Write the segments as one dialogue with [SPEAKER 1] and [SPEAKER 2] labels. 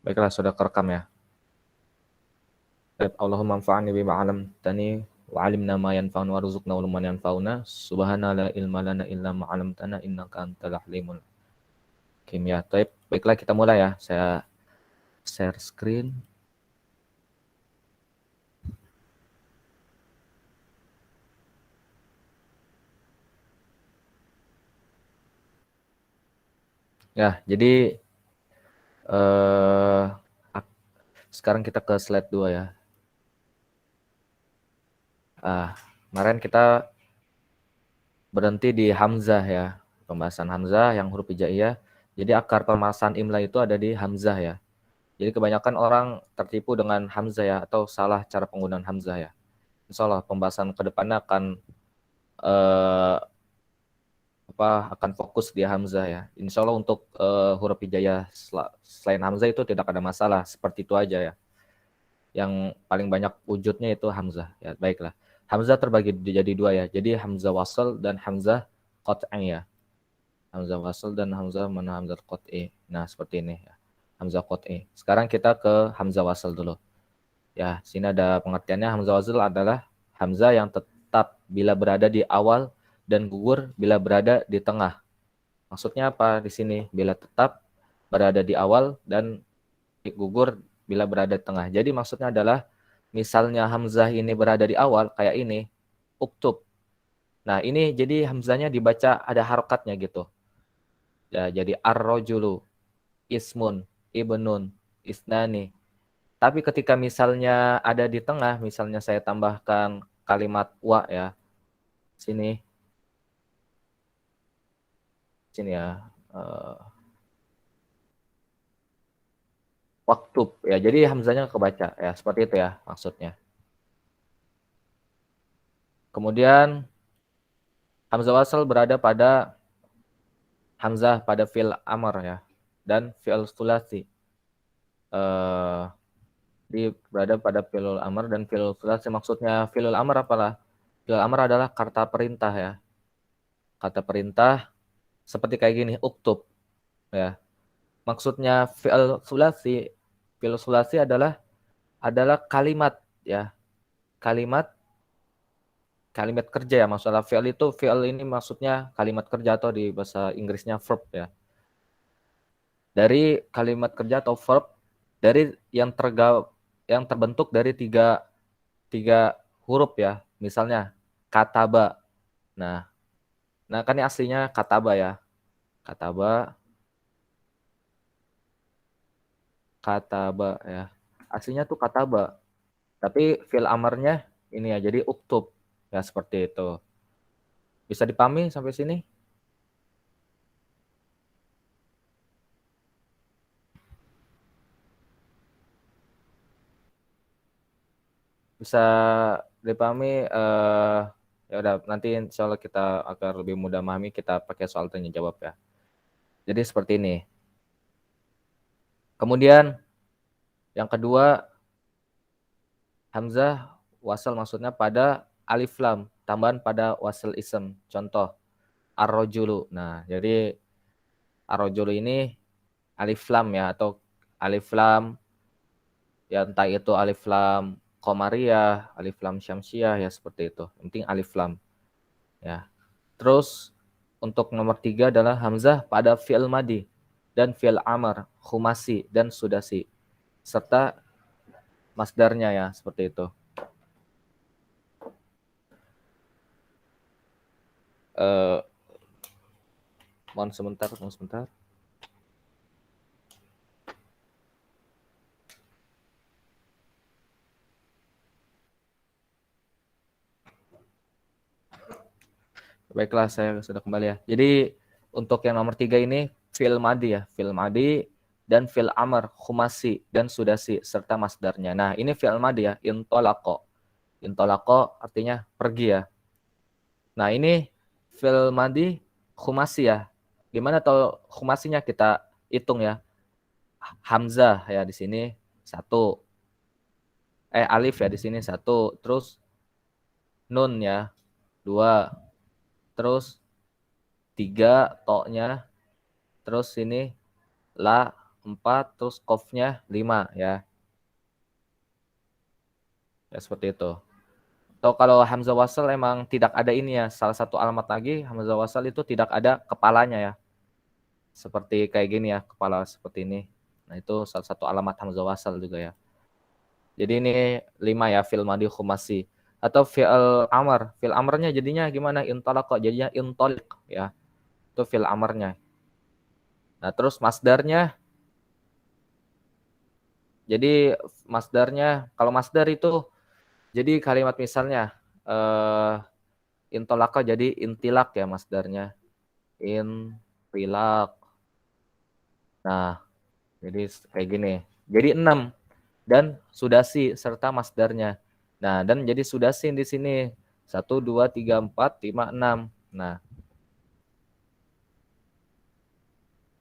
[SPEAKER 1] Baiklah, sudah kerekam ya. Allahumma anfa'ni bima 'allamtani wa 'allimna ma yanfa'una warzuqna ilman yanfa'una. Subhana la ilma lana illa ma 'allamtana innaka antal alimul hakim. Ya, baiklah kita mulai ya. Saya share screen. Ya, jadi eh sekarang kita ke slide 2 ya. Kemarin kita berhenti di hamzah ya. Pembahasan hamzah yang huruf hijaiyah. Jadi akar permasalahan imla itu ada di hamzah ya. Jadi kebanyakan orang tertipu dengan hamzah ya, atau salah cara penggunaan hamzah ya. Insya Allah pembahasan kedepannya akan fokus di hamzah ya. Insya Allah untuk huruf hijaiyah selain hamzah itu tidak ada masalah, seperti itu aja ya. Yang paling banyak wujudnya itu hamzah ya. Baiklah, hamzah terbagi jadi dua ya. Jadi hamzah wasl dan hamzah qat'i ya. Hamzah wasl dan hamzah qat'i. Nah seperti ini ya, hamzah qat'i. Sekarang kita ke hamzah wasl dulu. Ya, sini ada pengertiannya. Hamzah wasl adalah hamzah yang tetap bila berada di awal dan gugur bila berada di tengah. Maksudnya apa di sini? Bila tetap berada di awal dan gugur bila berada di tengah. Jadi maksudnya adalah misalnya hamzah ini berada di awal kayak ini, uktub. Nah, ini jadi hamzahnya dibaca ada harokatnya gitu. Ya, jadi ar-rajulu, ismun, ibnun, isnani. Tapi ketika misalnya ada di tengah, misalnya saya tambahkan kalimat wa ya, sini ya, waktub ya. Jadi hamzahnya kebaca ya, seperti itu ya maksudnya. Kemudian hamzah wasl berada pada hamzah pada fi'il amr ya, dan fi'il sulasi. Berada pada fi'il amr dan fi'il sulasi. Maksudnya fi'il amr apalah? Fi'il amr adalah kata perintah ya. Kata perintah seperti kayak gini, uktub ya. Maksudnya fi'il sulasi adalah kalimat ya. Kalimat kerja ya. Masalah fi'il ini maksudnya kalimat kerja atau di bahasa Inggrisnya verb ya. Dari kalimat kerja atau verb dari yang terbentuk dari tiga huruf ya. Misalnya kataba. Nah kan ini aslinya kataba ya. Kataba ya. Aslinya tuh kataba. Tapi fi'il amarnya ini ya, jadi uktub. Ya seperti itu. Bisa dipahami sampai sini? Bisa dipahami, ya udah nanti insya Allah kita agar lebih mudah memahami, kita pakai soal tanya jawab ya. Jadi seperti ini. Kemudian yang kedua, hamzah wasal maksudnya pada alif lam, tambahan pada wasal ism. Contoh, ar-rajulu. Nah, jadi ar-rajulu ini alif lam ya, atau alif lam ya, entah itu alif lam qamariyah, alif lam syamsiyah ya, seperti itu. Yang penting alif lam ya. Terus untuk nomor 3 adalah hamzah pada fi'il madi dan fi'il amar, khumasi dan sudasi, serta masdarnya ya, seperti itu. Mohon sebentar. Baiklah, saya sudah kembali ya. Jadi untuk yang nomor 3 ini fi'il madi ya, fi'il madi dan fi'il amar, khumasi dan sudasi serta masdarnya. Nah, ini fi'il madi ya, intolako. Intolako artinya pergi ya. Nah, ini fi'il madi khumasi ya. Gimana tahu khumasinya? Kita hitung ya. Hamzah ya di sini 1. Alif ya di sini 1. Terus nun ya 2. Terus 3 to-nya. Terus ini la 4, terus qafnya 5 ya. Ya seperti itu. Atau kalau hamzah wasal emang tidak ada ini ya, salah satu alamat lagi hamzah wasal itu tidak ada kepalanya ya. Seperti kayak gini ya, kepala seperti ini. Nah, itu salah satu alamat hamzah wasal juga ya. Jadi ini 5 ya, fi'il madhi khumasi. Atau fi'il amr. Fi'il amrnya jadinya gimana? Intalaqa, jadinya intaliq ya. Itu fi'il amrnya. Nah, terus masdarnya, jadi masdarnya, kalau masdar itu jadi kalimat misalnya intalaqa jadi intilak ya masdarnya. Intilak. Nah, jadi kayak gini. Jadi 6 dan sudasi serta masdarnya. Nah, dan jadi sudasi di sini 1 2 3 4 5 6. Nah,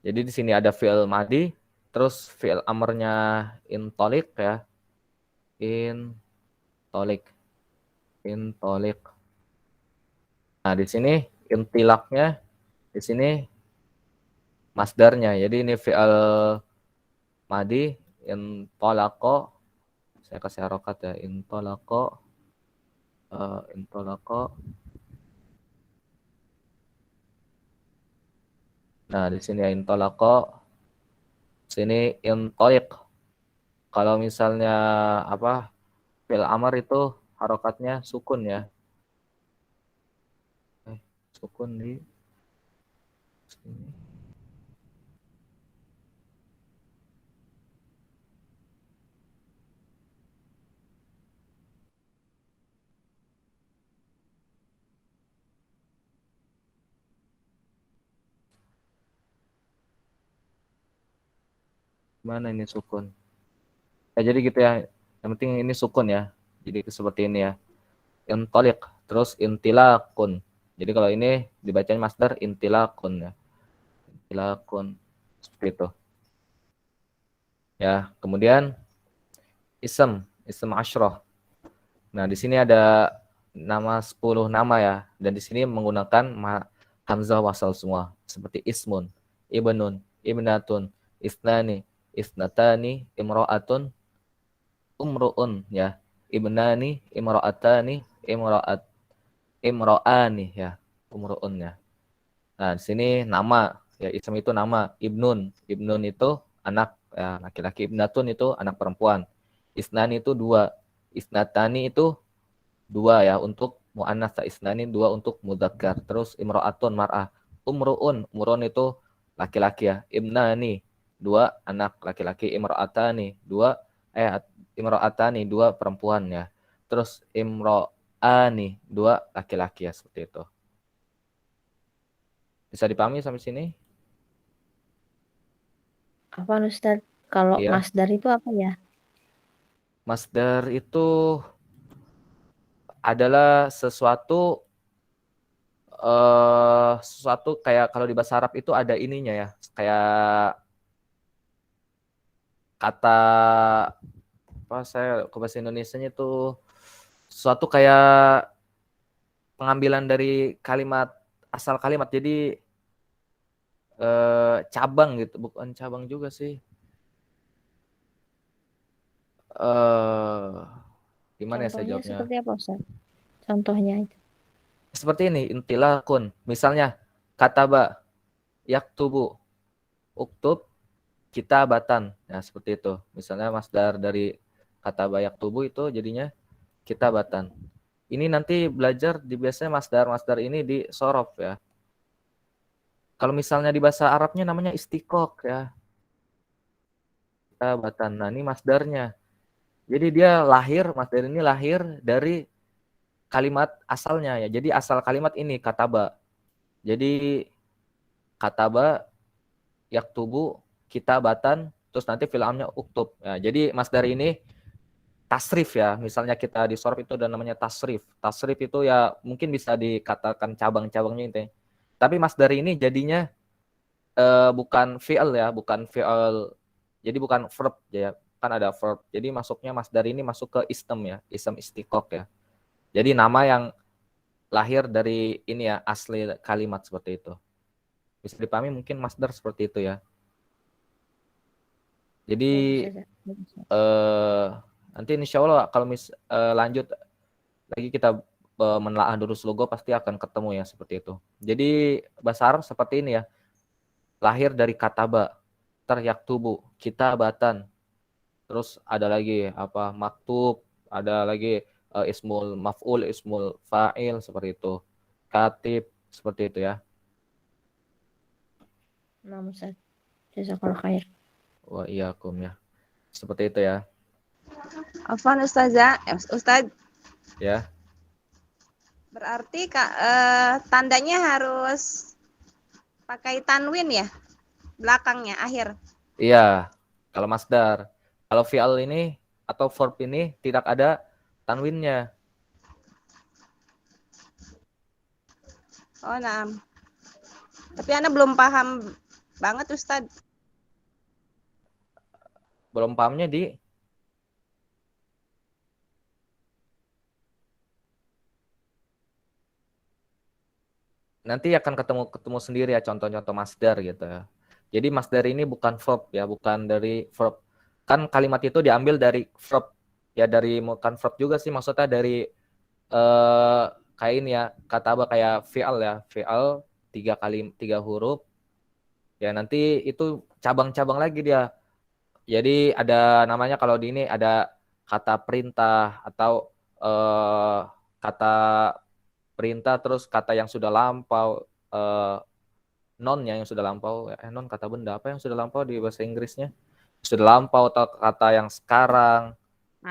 [SPEAKER 1] jadi di sini ada fi'il madi, terus fi'il amrnya intolik ya. Intolik. Intolik. Nah, di sini intilaknya, di sini masdarnya. Jadi ini fi'il madi intolako. Saya kasih harokat ya. Intolako. Intolako. Nah, di sini intolako. Sini intolik. Kalau misalnya apa fi'il amr itu harokatnya sukun ya. Sukun di sini. Mana ini sukun? Ya, jadi gitu ya. Yang penting ini sukun ya. Jadi seperti ini ya. Intolik. Terus intilakun. Jadi kalau ini dibacanya masdar intilakun ya. Intilakun. Seperti itu. Ya, kemudian ism asyrah. Nah, di sini ada nama 10 nama ya, dan di sini menggunakan hamzah wasal semua, seperti ismun, ibnun, ibnatun, isnani, isnatani, imra'atun, umru'un ya. Ibnani, imra'atani, imra'ani ya, umru'un ya. Nah, di sini nama ya, ism itu nama, ibnun itu anak ya, laki-laki, ibnatun itu anak perempuan. Isnani itu dua, isnatani itu dua ya untuk muannas, isnani dua untuk mudzakkar. Terus imro'atun mar'ah. Umru'un itu laki-laki ya. Ibnani dua anak laki-laki, imro'atani dua imro'atani dua perempuan ya. Terus imro'ani dua laki-laki ya, seperti itu. Bisa dipahami sampai sini?
[SPEAKER 2] Apa Ustaz? Kalau
[SPEAKER 1] Iya.
[SPEAKER 2] masdar itu apa ya?
[SPEAKER 1] Masdar itu adalah sesuatu kayak kalau di bahasa Arab itu ada ininya ya, kayak kata apa, saya ke bahasa Indonesianya itu suatu kayak pengambilan dari kalimat, asal kalimat, jadi cabang gitu, bukan cabang juga sih, eh gimana ya saya
[SPEAKER 2] Contohnya
[SPEAKER 1] jawabnya,
[SPEAKER 2] seperti apa Ustaz? Contohnya itu.
[SPEAKER 1] seperti ini, intilakun misalnya, kataba yaktubu uktub kitabatan, nah seperti itu misalnya masdar dari kataba yaktubu itu jadinya kitabatan. Ini nanti belajar di biasanya masdar-masdar ini di sorof ya. Kalau misalnya di bahasa Arabnya namanya istiqoq ya. Kitabatan. Nah, ini masdarnya. Jadi dia lahir, masdar ini lahir dari kalimat asalnya ya. Jadi asal kalimat ini kataba. Jadi kataba yaktubu kitabatan, terus nanti fi'lamnya uktub. Ya, jadi masdar ini tasrif ya. Misalnya kita di sorof itu ada namanya tasrif. Tasrif itu ya mungkin bisa dikatakan cabang-cabangnya itu. Tapi masdar ini jadinya bukan fi'il ya, bukan fi'il. Jadi bukan verb ya. Kan ada verb. Jadi masuknya masdar ini masuk ke istem ya, istem istiqoq ya. Jadi nama yang lahir dari ini ya, asli kalimat seperti itu. Bisa dipahami mungkin masdar seperti itu ya. Jadi
[SPEAKER 2] Bagus, Ustaz.
[SPEAKER 1] nanti insya Allah kalau lanjut lagi kita menelaah durus logo pasti akan ketemu ya seperti itu. Jadi bahasa Arab seperti ini ya. Lahir dari kataba, yaktubu, kitabatan. Terus ada lagi apa maktub, ada lagi ismul maf'ul, ismul fa'il seperti itu. Katib seperti itu ya.
[SPEAKER 2] Nah, Ustaz. Jazakallah khair.
[SPEAKER 1] Wa iyyakum ya. Seperti itu ya.
[SPEAKER 3] Afwan Ustazah, Ustaz,
[SPEAKER 1] Ya.
[SPEAKER 3] berarti tandanya harus pakai tanwin ya? Belakangnya, akhir.
[SPEAKER 1] Iya. Kalau masdar. Kalau fi'al ini atau verb ini tidak ada tanwinnya.
[SPEAKER 3] Oh, nah. Tapi Anda belum paham banget, Ustaz.
[SPEAKER 1] Belum pahamnya di nanti akan ketemu sendiri ya contoh-contoh masdar gitu ya. Jadi masdar ini bukan verb ya, bukan dari verb. Kan kalimat itu diambil dari verb ya, dari bukan verb juga sih, maksudnya dari kayak ini ya, kata apa kayak fi'al ya, fi'al 3 huruf ya, nanti itu cabang-cabang lagi dia. Jadi ada namanya kalau di ini ada kata perintah atau kata perintah, terus kata yang sudah lampau, nonnya yang sudah lampau, non kata benda apa yang sudah lampau di bahasa Inggrisnya, sudah lampau, atau kata yang sekarang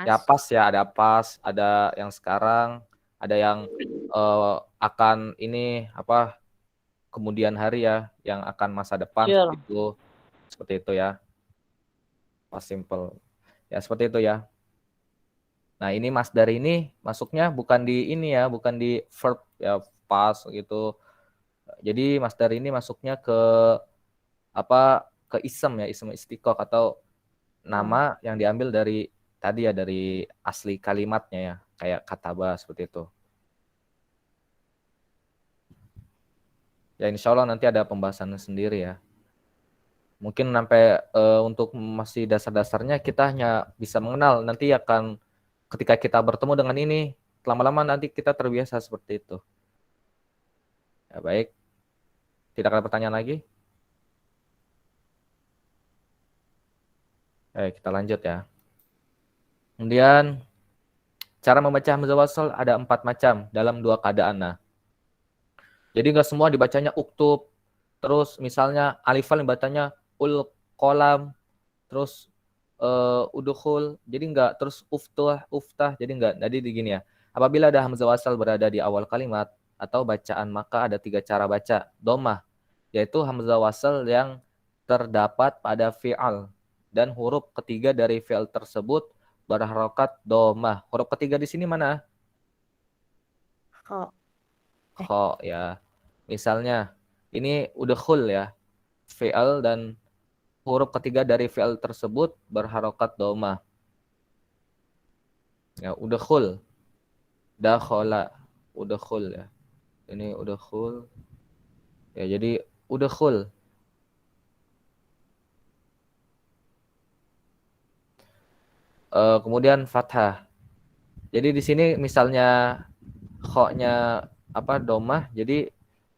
[SPEAKER 1] ya,
[SPEAKER 2] Mas.
[SPEAKER 1] pas ya, ada pas, ada yang sekarang, ada yang akan ini apa kemudian hari ya, yang akan masa depan itu seperti itu ya, pas simple ya, seperti itu ya. Nah ini masdar ini masuknya bukan di ini ya, bukan di verb ya, pas gitu. Jadi masdar ini masuknya ke apa, ke isem ya, isem istiqoq atau nama yang diambil dari tadi ya, dari asli kalimatnya ya, kayak kataba seperti itu. Ya insya Allah nanti ada pembahasannya sendiri ya. Mungkin sampai untuk masih dasar-dasarnya kita hanya bisa mengenal, nanti akan ketika kita bertemu dengan ini, lama-lama nanti kita terbiasa seperti itu. Ya baik, tidak ada pertanyaan lagi? Kita lanjut ya. Kemudian cara membaca hamzah wasal ada 4 macam dalam 2 keadaan. Nah, jadi nggak semua dibacanya uktub, terus misalnya alif lam dibacanya ul kolam, terus udhul, jadi nggak, terus uftah, jadi nggak. Jadi begini ya, apabila ada hamzah wasal berada di awal kalimat atau bacaan, maka ada 3 cara baca. Domah, yaitu hamzah wasal yang terdapat pada fi'al dan huruf ketiga dari fi'al tersebut berharokat domah. Huruf ketiga di sini mana?
[SPEAKER 2] Kok.
[SPEAKER 1] Kho ya. Misalnya ini udhul ya, fi'al dan huruf ketiga dari fi'al tersebut berharokat domah. Ya, udhul, dakhola, udhul ya. Ini udhul. Ya, jadi udhul. Kemudian fathah. Jadi di sini misalnya kho-nya apa domah, jadi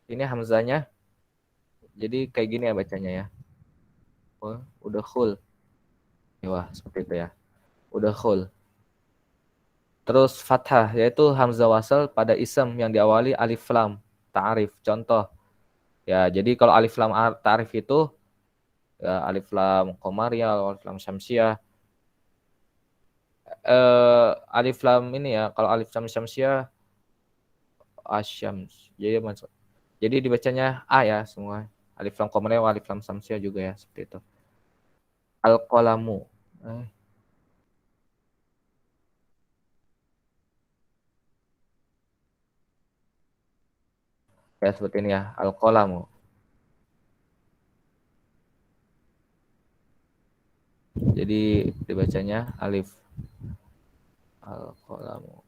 [SPEAKER 1] ini hamzanya jadi kayak gini ya bacanya ya. Oh, udhul. Wah, seperti itu ya. Udhul. Terus fathah yaitu hamzah wasal pada isem yang diawali alif lam ta'rif. Contoh ya, jadi kalau alif lam ta'rif itu ya, alif lam qamariyah, alif lam syamsiyah. Alif lam ini ya, kalau alif lam syamsiyah asyams. Jadi dibacanya A ya semua. Alif lam qamariyah, alif lam syamsiyah juga ya, seperti itu. Al-qalamu. Ya seperti ini ya, al-qalamu. Jadi dibacanya alif al-qalamu.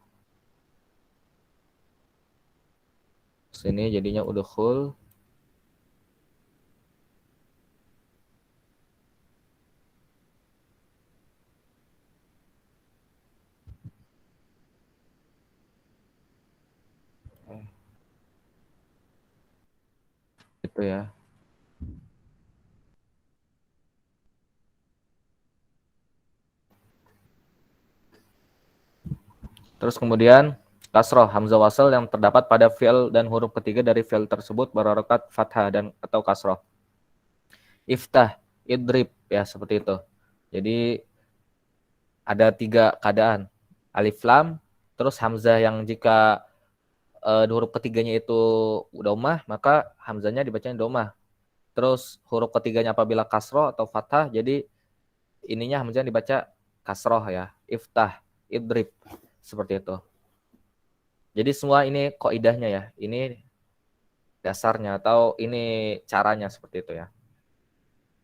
[SPEAKER 1] Sini jadinya udhul. Itu ya. Terus kemudian kasroh hamzah wasal yang terdapat pada fi'il dan huruf ketiga dari fi'il tersebut berharokat fathah dan atau kasroh. Iftah, idrib ya seperti itu. Jadi ada 3 keadaan. Alif lam, terus hamzah yang jika huruf ketiganya itu domah, maka hamzahnya dibacanya domah. Terus huruf ketiganya apabila kasroh atau fathah, jadi ininya hamzahnya dibaca kasroh ya. Iftah, idrib, seperti itu. Jadi semua ini kaidahnya ya. Ini dasarnya atau ini caranya seperti itu ya.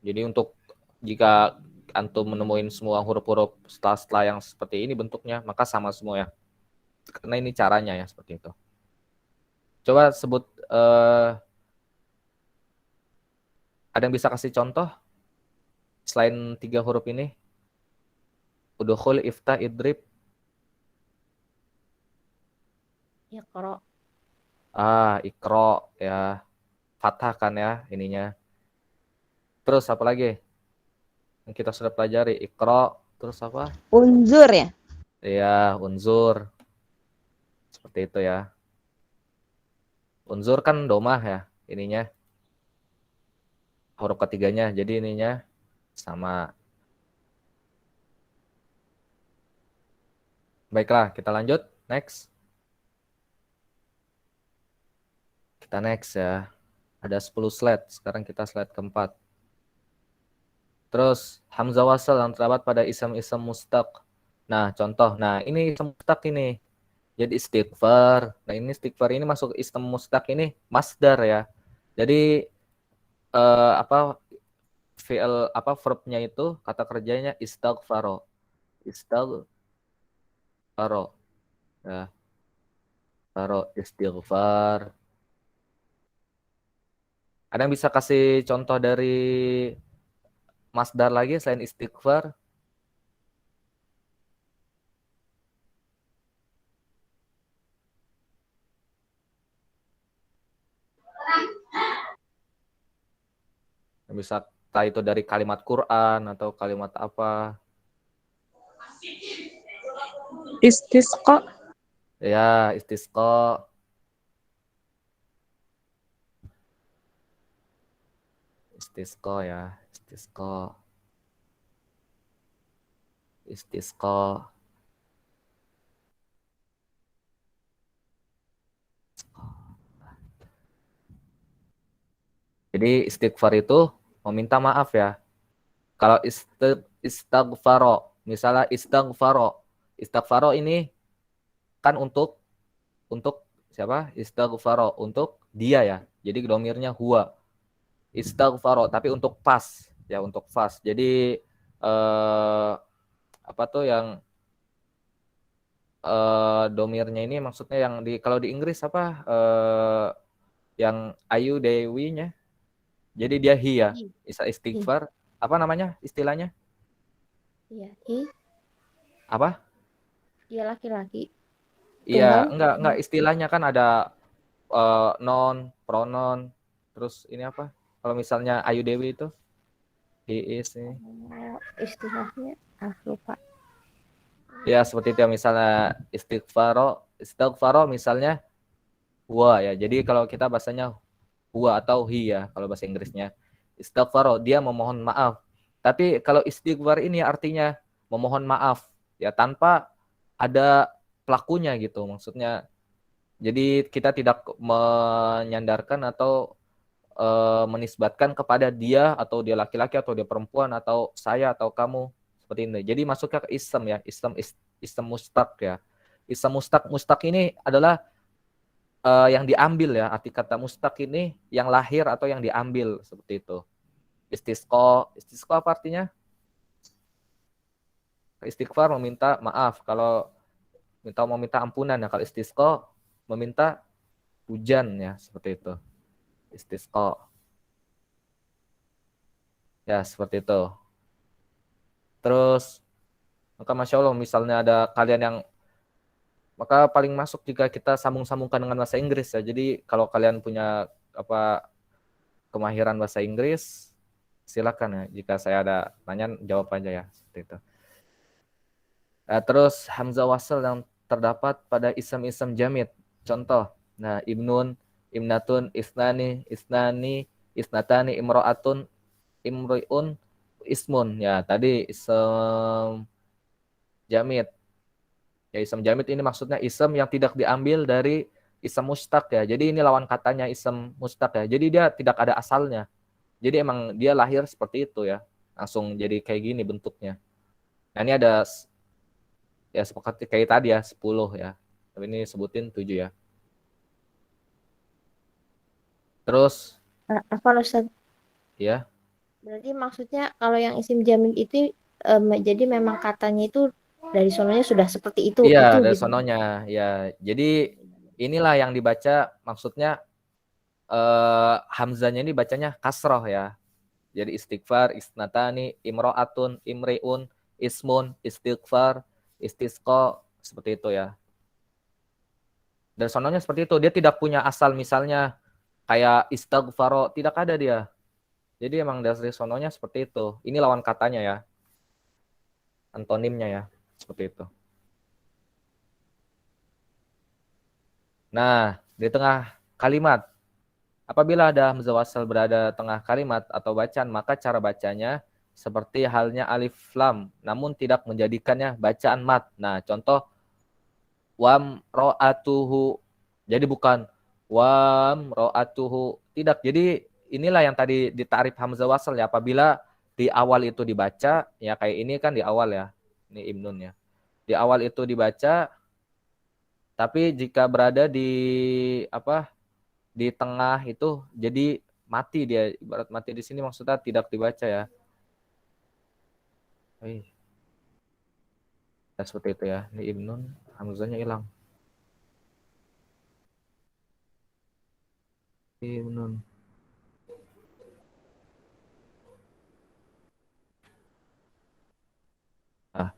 [SPEAKER 1] Jadi untuk jika antum menemuin semua huruf-huruf setelah yang seperti ini bentuknya, maka sama semua ya. Karena ini caranya ya seperti itu. Coba sebut ada yang bisa kasih contoh selain 3 huruf ini? Udkhul, iftah, idrib.
[SPEAKER 2] Iqra.
[SPEAKER 1] Iqra ya. Fathah kan ya ininya. Terus apa lagi? Yang kita sudah pelajari Iqra, terus apa?
[SPEAKER 3] Unzur ya.
[SPEAKER 1] Ya, unzur. Seperti itu ya. Unzur kan domah ya ininya. Huruf ketiganya. Jadi ininya sama. Baiklah, kita lanjut. Next. Kita next ya. Ada 10 slide. Sekarang kita slide keempat. Terus hamzah wasal yang terdapat pada ism-ism mustaq. Nah, contoh. Nah, ini ism mustaq ini. Jadi istighfar. Nah, ini istighfar ini masuk ism mustaq ini masdar ya. Jadi fi'il verbnya itu kata kerjanya istaghfaro. Istaghfaro ya. Faro istighfar. Ada yang bisa kasih contoh dari masdar lagi selain istighfar? Yang bisa entah itu dari kalimat Quran atau kalimat apa?
[SPEAKER 4] Istisqa.
[SPEAKER 1] Ya, istisqa. Istisqa ya, istisqa. Istisqa. Jadi istighfar itu meminta maaf ya. Kalau istighfaro, misalnya istighfaro ini kan untuk siapa? Istighfaro untuk dia ya. Jadi domirnya huwa. Istighfaro tapi untuk pas ya, untuk pas. Jadi apa tuh yang domirnya ini maksudnya yang di kalau di Inggris apa yang Ayu Dewinya. Jadi dia hi ya. Istighfar apa namanya istilahnya?
[SPEAKER 2] Iya,
[SPEAKER 1] Apa?
[SPEAKER 2] dia laki-laki.
[SPEAKER 1] Iya,
[SPEAKER 2] Tunggal.
[SPEAKER 1] enggak istilahnya kan ada non, pronon, terus ini apa? Kalau misalnya Ayu Dewi itu he is ini.
[SPEAKER 2] Istilahnya lupa.
[SPEAKER 1] Ya, seperti itu ya, misalnya istighfaro misalnya huwa ya. Jadi kalau kita bahasanya huwa atau hi ya kalau bahasa Inggrisnya. Istighfaro dia memohon maaf. Tapi kalau istighfar ini artinya memohon maaf ya tanpa ada pelakunya gitu. Maksudnya jadi kita tidak menyandarkan atau menisbatkan kepada dia atau dia laki-laki atau dia perempuan atau saya atau kamu seperti ini. Jadi masuknya ke ism ya, ism mustaq ya. Ism mustaq ini adalah yang diambil ya. Arti kata mustaq ini yang lahir atau yang diambil seperti itu. Istisqa apa artinya? Istighfar meminta maaf. Kalau meminta ampunan ya. Kalau istisqa meminta hujan ya, seperti itu. Istisqa. Ya, seperti itu. Terus maka Masya Allah misalnya ada kalian yang maka paling masuk jika kita sambung-sambungkan dengan bahasa Inggris ya. Jadi kalau kalian punya apa kemahiran bahasa Inggris, silakan ya. Jika saya ada tanya, jawab aja ya. Seperti itu. Terus hamzah wasl yang terdapat pada isem-isem jamid. Contoh, nah ibnun, imnatun, isnani, isnani, isnatani, imro'atun, imri'un, ismun. Ya, tadi isem jamid. Ya, isem jamid ini maksudnya isem yang tidak diambil dari isem mustaq ya. Jadi ini lawan katanya isem mustaq ya. Jadi dia tidak ada asalnya. Jadi emang dia lahir seperti itu ya. Langsung jadi kayak gini bentuknya. Nah, ini ada ya seperti kayak tadi ya 10 ya. Tapi ini sebutin 7 ya. Terus
[SPEAKER 2] Apa Ustaz?
[SPEAKER 1] ya.
[SPEAKER 2] Berarti maksudnya kalau yang isim jamid itu jadi memang katanya itu dari sononya sudah seperti itu
[SPEAKER 1] Iya, dari
[SPEAKER 2] gitu.
[SPEAKER 1] sononya ya. Jadi inilah yang dibaca maksudnya hamzanya ini bacanya kasroh ya. Jadi istighfar, isnatani, imro'atun, imri'un, ismun, istighfar, istisqa, seperti itu ya. Dan sononya seperti itu. Dia tidak punya asal misalnya kayak istighfaro, tidak ada dia. Jadi emang dari sononya seperti itu. Ini lawan katanya ya. Antonimnya ya. Seperti itu. Nah, di tengah kalimat. Apabila ada hamzah wasal berada tengah kalimat atau bacaan, maka cara bacanya seperti halnya alif lam, namun tidak menjadikannya bacaan mat. Nah, contoh wam ro'atuhu. Jadi bukan wam ro'atuhu. Tidak. Jadi inilah yang tadi ditarif hamzah wasal ya. Apabila di awal itu dibaca, ya kayak ini kan di awal ya. Ini imnun ya. Di awal itu dibaca, tapi jika berada di di tengah itu jadi mati dia, ibarat mati di sini maksudnya tidak dibaca ya. Ya seperti itu ya. Ini ibnun hamzahnya hilang. Ibnun. Nah,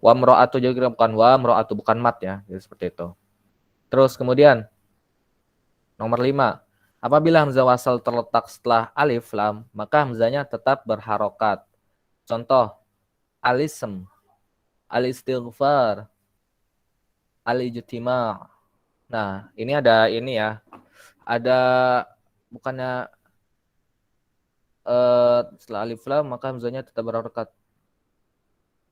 [SPEAKER 1] wa mro'atu juga bukan wa mro'atu, bukan mat ya. Jadi seperti itu. Terus kemudian nomor 5. Apabila hamzah wasal terletak setelah alif lam, maka hamzahnya tetap berharokat. Contoh, alism, alistighfar, alijtima. Nah, ini ada ini ya. Ada bukannya setelah alif lam maka hamzahnya tetap berharokat.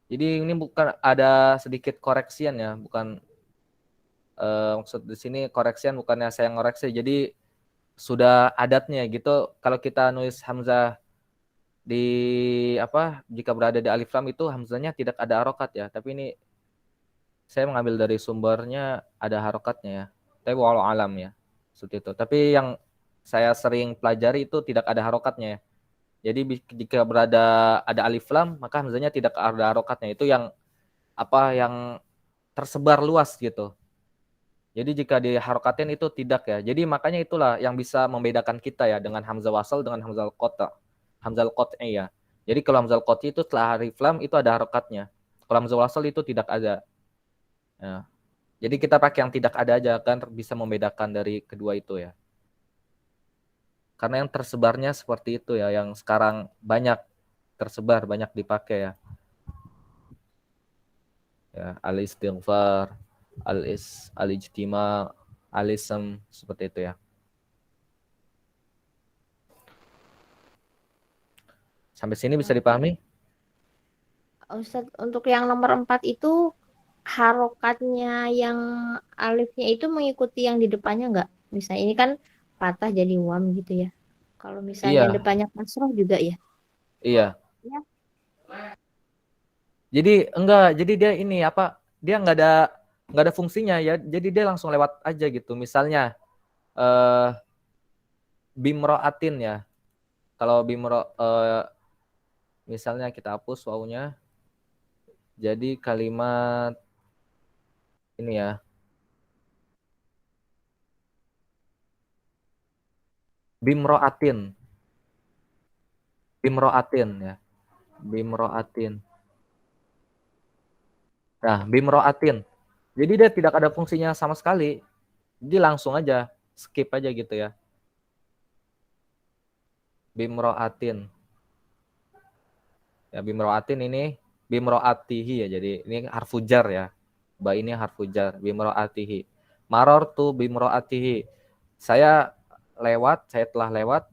[SPEAKER 1] Jadi ini bukan ada sedikit koreksian ya, bukan maksud di sini koreksian bukannya saya ngoreksi. Jadi sudah adatnya gitu kalau kita nulis hamzah di jika berada di alif lam itu hamzahnya tidak ada harokat ya, tapi ini saya mengambil dari sumbernya ada harokatnya ya. Tapi walau alam ya. Seperti itu. Tapi yang saya sering pelajari itu tidak ada harokatnya ya. Jadi jika berada ada alif lam maka hamzahnya tidak ada harokatnya. Itu yang yang tersebar luas gitu. Jadi jika diharokatin itu tidak ya. Jadi makanya itulah yang bisa membedakan kita ya dengan hamzah wasal dengan hamzah qat'i. Hamzah qat'i ya. Jadi kalau hamzah qat'i itu setelah alif lam itu ada harokatnya. Kalau hamzah wasal itu tidak ada. Ya. Jadi kita pakai yang tidak ada aja kan bisa membedakan dari kedua itu ya. Karena yang tersebarnya seperti itu ya, yang sekarang banyak tersebar, banyak dipakai ya. Ya, al-istighfar, al-ijtima, al-ism, seperti itu ya. Sampai sini bisa dipahami?
[SPEAKER 2] Ustaz, untuk yang nomor 4 itu harokatnya yang alifnya itu mengikuti yang di depannya enggak? Misalnya ini kan patah jadi wam gitu ya. Kalau misalnya
[SPEAKER 1] Iya,
[SPEAKER 2] depannya kasroh juga ya.
[SPEAKER 1] iya.
[SPEAKER 2] Ya.
[SPEAKER 1] Jadi enggak, jadi dia ini dia enggak ada fungsinya ya. Jadi dia langsung lewat aja gitu. Misalnya bimro'atin ya. Kalau misalnya kita hapus wawunya. Jadi kalimat ini ya. Bimro'atin. Bimro'atin ya. Bimro'atin. Nah, bimro'atin. Jadi dia tidak ada fungsinya sama sekali. Jadi langsung aja skip aja gitu ya. bimro'atin. Ya, bimro'atin ini bimro'atihi ya. Jadi ini harfu jar ya. Ba ini harfu jar, bimro'atihi. Marortu bimro'atihi. Saya telah lewat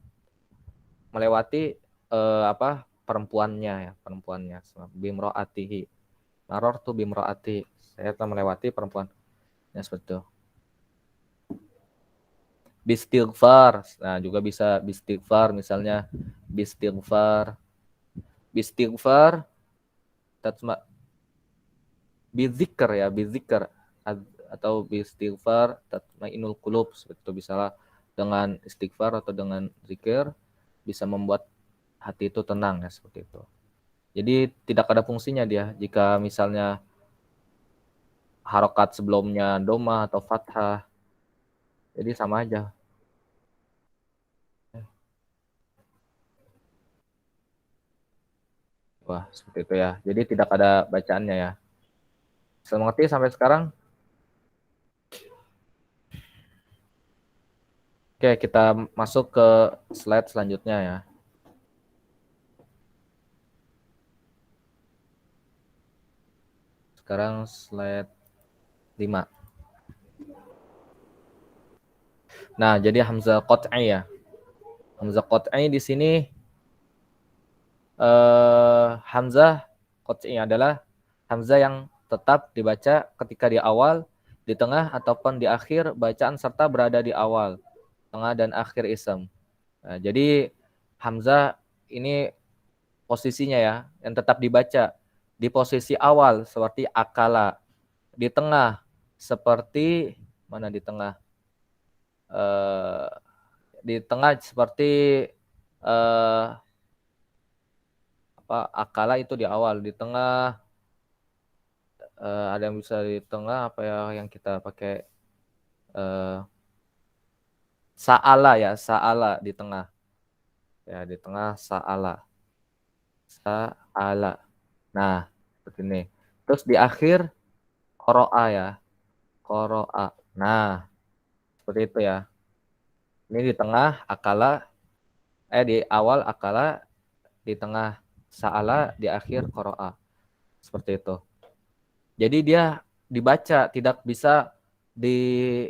[SPEAKER 1] melewati perempuannya ya, perempuannya. Bimro'atihi. Marortu bimro'atihi. Saya telah melewati perempuan. Ya, seperti itu. Bistighfar. Nah, juga bisa bistighfar misalnya bistighfar tatsma bizikr ya, bizikr atau bistighfar tatmainul qulub, seperti itu. Bisa dengan istighfar atau dengan zikir bisa membuat hati itu tenang ya, seperti itu. Jadi tidak ada fungsinya dia jika misalnya harokat sebelumnya doma atau fathah. Jadi sama aja. Wah, seperti itu ya. Jadi tidak ada bacaannya ya. Bisa mengerti sampai sekarang? Oke, kita masuk ke slide selanjutnya ya. Sekarang slide 5. Nah, jadi hamzah qat'i ya. Hamzah qat'i di sini hamzah qat'i adalah hamzah yang tetap dibaca ketika di awal, di tengah ataupun di akhir bacaan serta berada di awal, tengah dan akhir ism. Nah, jadi hamzah ini posisinya ya yang tetap dibaca di posisi awal seperti akala, di tengah seperti mana di tengah? Di tengah seperti akala itu di awal, di tengah ada yang bisa di tengah apa ya yang kita pakai sa'ala ya, sa'ala di tengah. Ya, di tengah sa'ala. Sa'ala. Nah, seperti ini. Terus di akhir qara'a ya. Qara'a. Nah, seperti itu ya. Ini di tengah akala di awal akala, di tengah sa'ala, di akhir qara'a. Seperti itu. Jadi dia dibaca, tidak bisa di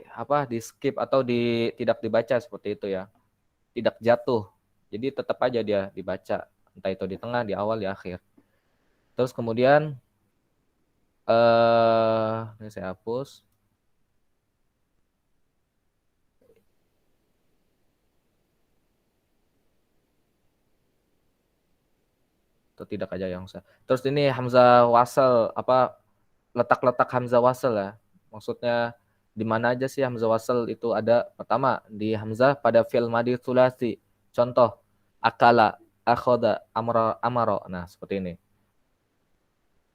[SPEAKER 1] skip atau tidak dibaca seperti itu ya. Tidak jatuh. Jadi tetap aja dia dibaca, entah itu di tengah, di awal, di akhir. Terus kemudian ini saya hapus. Atau tidak aja yang saya. Terus ini hamzah wasal, letak-letak hamzah wasal ya. Maksudnya di mana aja sih hamzah wasal itu ada? Pertama, di hamzah pada fi'il madhi tsulasi. Contoh, akala, akhoda, amaro. Nah, seperti ini.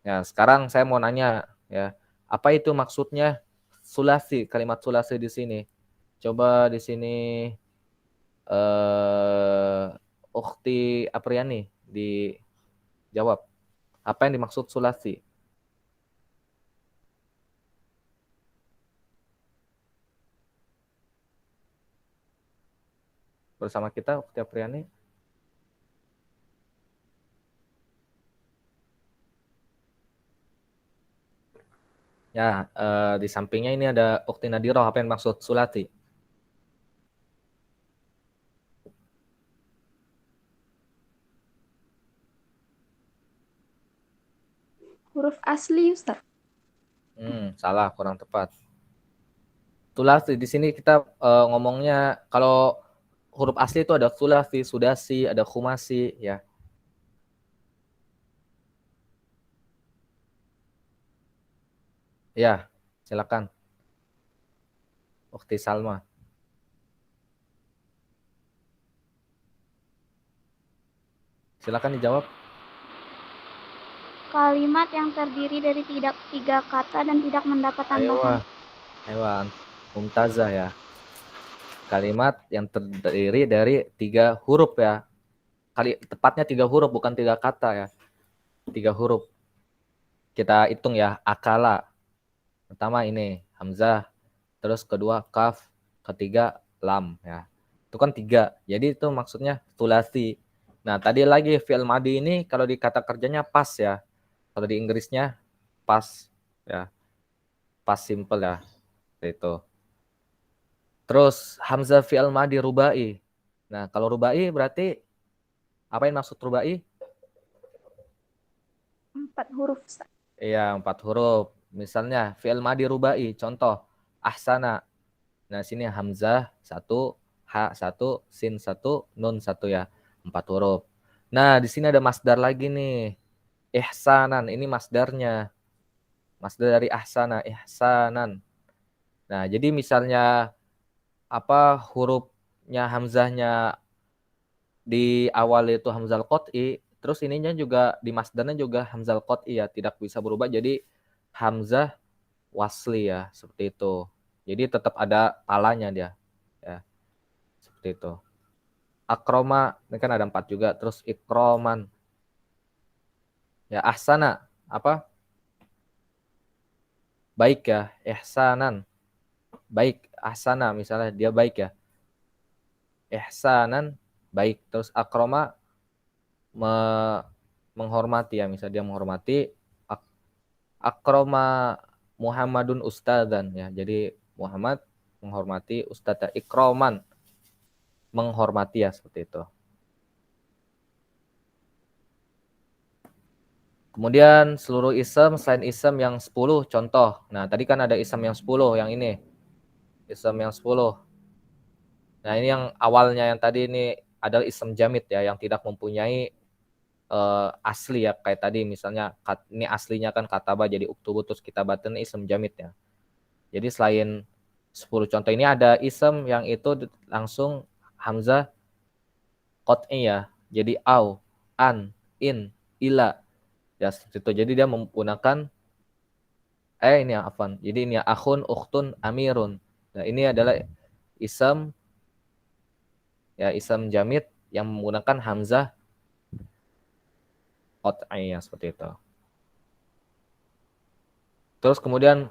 [SPEAKER 1] Ya, sekarang saya mau nanya ya, apa itu maksudnya sulasi, kalimat sulasi di sini? Coba di sini Ukhti Apriani dijawab. Apa yang dimaksud sulasi? Bersama kita Ukhti Apriani. Ya, di sampingnya ini ada Ukhti Nadiroh. Apa yang maksud sulati?
[SPEAKER 5] Huruf asli, Ustaz.
[SPEAKER 1] Salah, kurang tepat. Sulasi di sini kita ngomongnya kalau huruf asli itu ada sulasi, sudasi, ada khumasi ya. Ya, silakan. Ukhti Salma. Silakan dijawab.
[SPEAKER 5] Kalimat yang terdiri dari tiga kata dan tidak mendapat tambahan.
[SPEAKER 1] Hewan. Mumtazah ya. Kalimat yang terdiri dari 3 huruf ya. Tepatnya 3 huruf bukan 3 kata ya. 3 huruf. Kita hitung ya. Akala. Pertama ini hamzah. Terus kedua kaf. Ketiga lam ya. Itu kan 3. Jadi itu maksudnya sulasi. Nah, tadi lagi fi'il madi ini kalau di kata kerjanya pas ya. Kalau di Inggrisnya pas ya. Pas simple ya. Itu. Terus hamzah fi'il madi rubai. Nah, kalau rubai berarti apa yang maksud rubai?
[SPEAKER 5] 4 huruf, Ustaz.
[SPEAKER 1] Iya, 4 huruf. Misalnya fi'il madi rubai, contoh ahsana. Nah, sini hamzah 1, ha 1, sin 1, nun 1 ya. 4 huruf. Nah, di sini ada masdar lagi nih. Ihsanan, ini masdarnya. Masdar dari ahsana, ihsanan. Nah, jadi misalnya apa hurufnya hamzahnya di awal itu hamzal qot'i, terus ininya juga di masdarnya juga hamzal qot'i ya, tidak bisa berubah jadi hamzah wasli ya, seperti itu. Jadi tetap ada palanya dia ya, seperti itu. Akroma ini kan ada 4 juga, terus ikroman ya, ahsana apa baik ya, ihsanan baik, ahsana misalnya dia baik ya, ihsanan baik, terus akroma menghormati ya, misalnya dia menghormati, akroma Muhammadun ustadzan ya, jadi Muhammad menghormati ustadz, ikroman menghormati ya, seperti itu. Kemudian seluruh isem selain isem yang 10 contoh. Nah, tadi kan ada isem yang 10 yang ini. Isem yang 10. Nah, ini yang awalnya yang tadi ini adalah isem jamid ya, yang tidak mempunyai asli ya, kayak tadi misalnya ini aslinya kan kataba jadi uktubu, terus kitabatun isem jamid ya. Jadi selain 10 contoh ini ada isem yang itu langsung hamzah qot'i ya. Jadi au, an, in, ila. Ya seperti itu. Jadi dia menggunakan ini ya afan. Jadi ini ya akhun, ukhtun, amirun. Nah, ini adalah isem ya, isem jamid yang menggunakan hamzah qot'i ya, seperti itu. Terus kemudian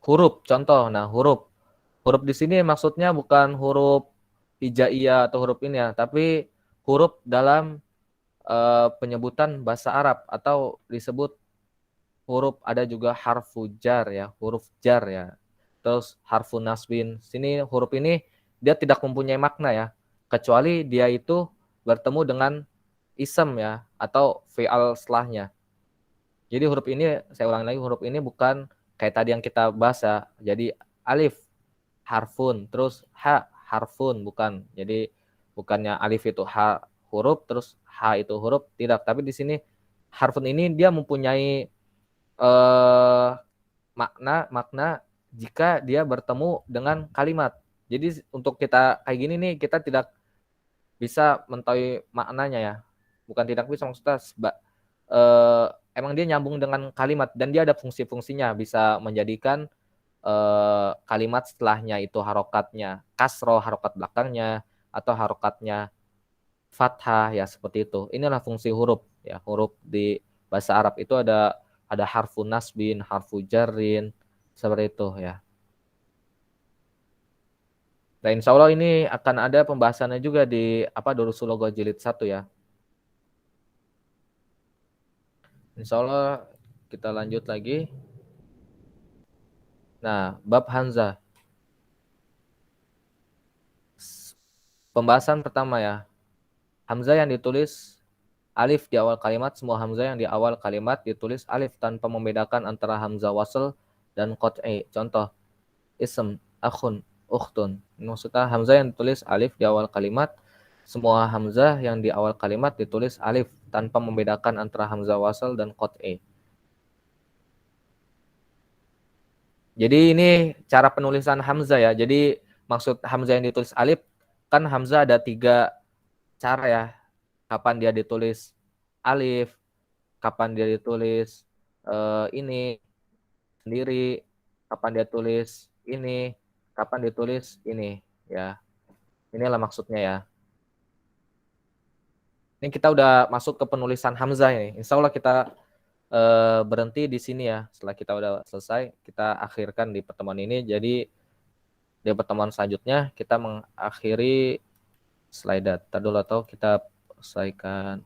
[SPEAKER 1] huruf contoh. Nah, huruf di sini maksudnya bukan huruf hijaiyah atau huruf ini ya, tapi huruf dalam penyebutan bahasa Arab, atau disebut huruf ada juga harfu jar ya, huruf jar ya. Terus harfu nasbin. Sini huruf ini dia tidak mempunyai makna ya, kecuali dia itu bertemu dengan isem ya atau fi'al setelahnya. Jadi huruf ini, saya ulang lagi, huruf ini bukan kayak tadi yang kita bahas ya. Jadi alif harfun, terus ha harfun, bukan. Jadi bukannya alif itu ha huruf, terus ha itu huruf, tidak. Tapi di sini harfun ini dia mempunyai makna jika dia bertemu dengan kalimat. Jadi untuk kita kayak gini nih, kita tidak bisa mengetahui maknanya ya. Bukan tidak bisa, maksudnya emang dia nyambung dengan kalimat dan dia ada fungsi-fungsinya, bisa menjadikan kalimat setelahnya itu harokatnya kasroh, harokat belakangnya, atau harokatnya fathah ya, seperti itu. Inilah fungsi huruf ya. Huruf di bahasa Arab itu ada harfu nasbin, harfu jarrin, seperti itu ya. Dan insya Allah ini akan ada pembahasannya juga di Durusul Lughat Jilid 1 ya. Insya Allah kita lanjut lagi. Nah, bab hamzah. Pembahasan pertama ya. Hamzah yang ditulis alif di awal kalimat, semua hamzah yang di awal kalimat ditulis alif tanpa membedakan antara hamzah wasl dan qot'i. Contoh, ism, akhun, ukhtun. Maksudnya hamzah yang ditulis alif di awal kalimat, semua hamzah yang di awal kalimat ditulis alif tanpa membedakan antara hamzah wasl dan qot'i. Jadi ini cara penulisan hamzah ya. Jadi maksud hamzah yang ditulis alif, kan hamzah ada 3 cara ya. Kapan dia ditulis alif, kapan dia ditulis ini sendiri, kapan dia tulis ini, kapan ditulis ini ya. Inilah maksudnya ya. Ini kita udah masuk ke penulisan hamzah ini. Insya Allah kita berhenti di sini ya. Setelah kita udah selesai, kita akhirkan di pertemuan ini. Jadi di pertemuan selanjutnya kita mengakhiri slide data dulu atau kita selesaikan.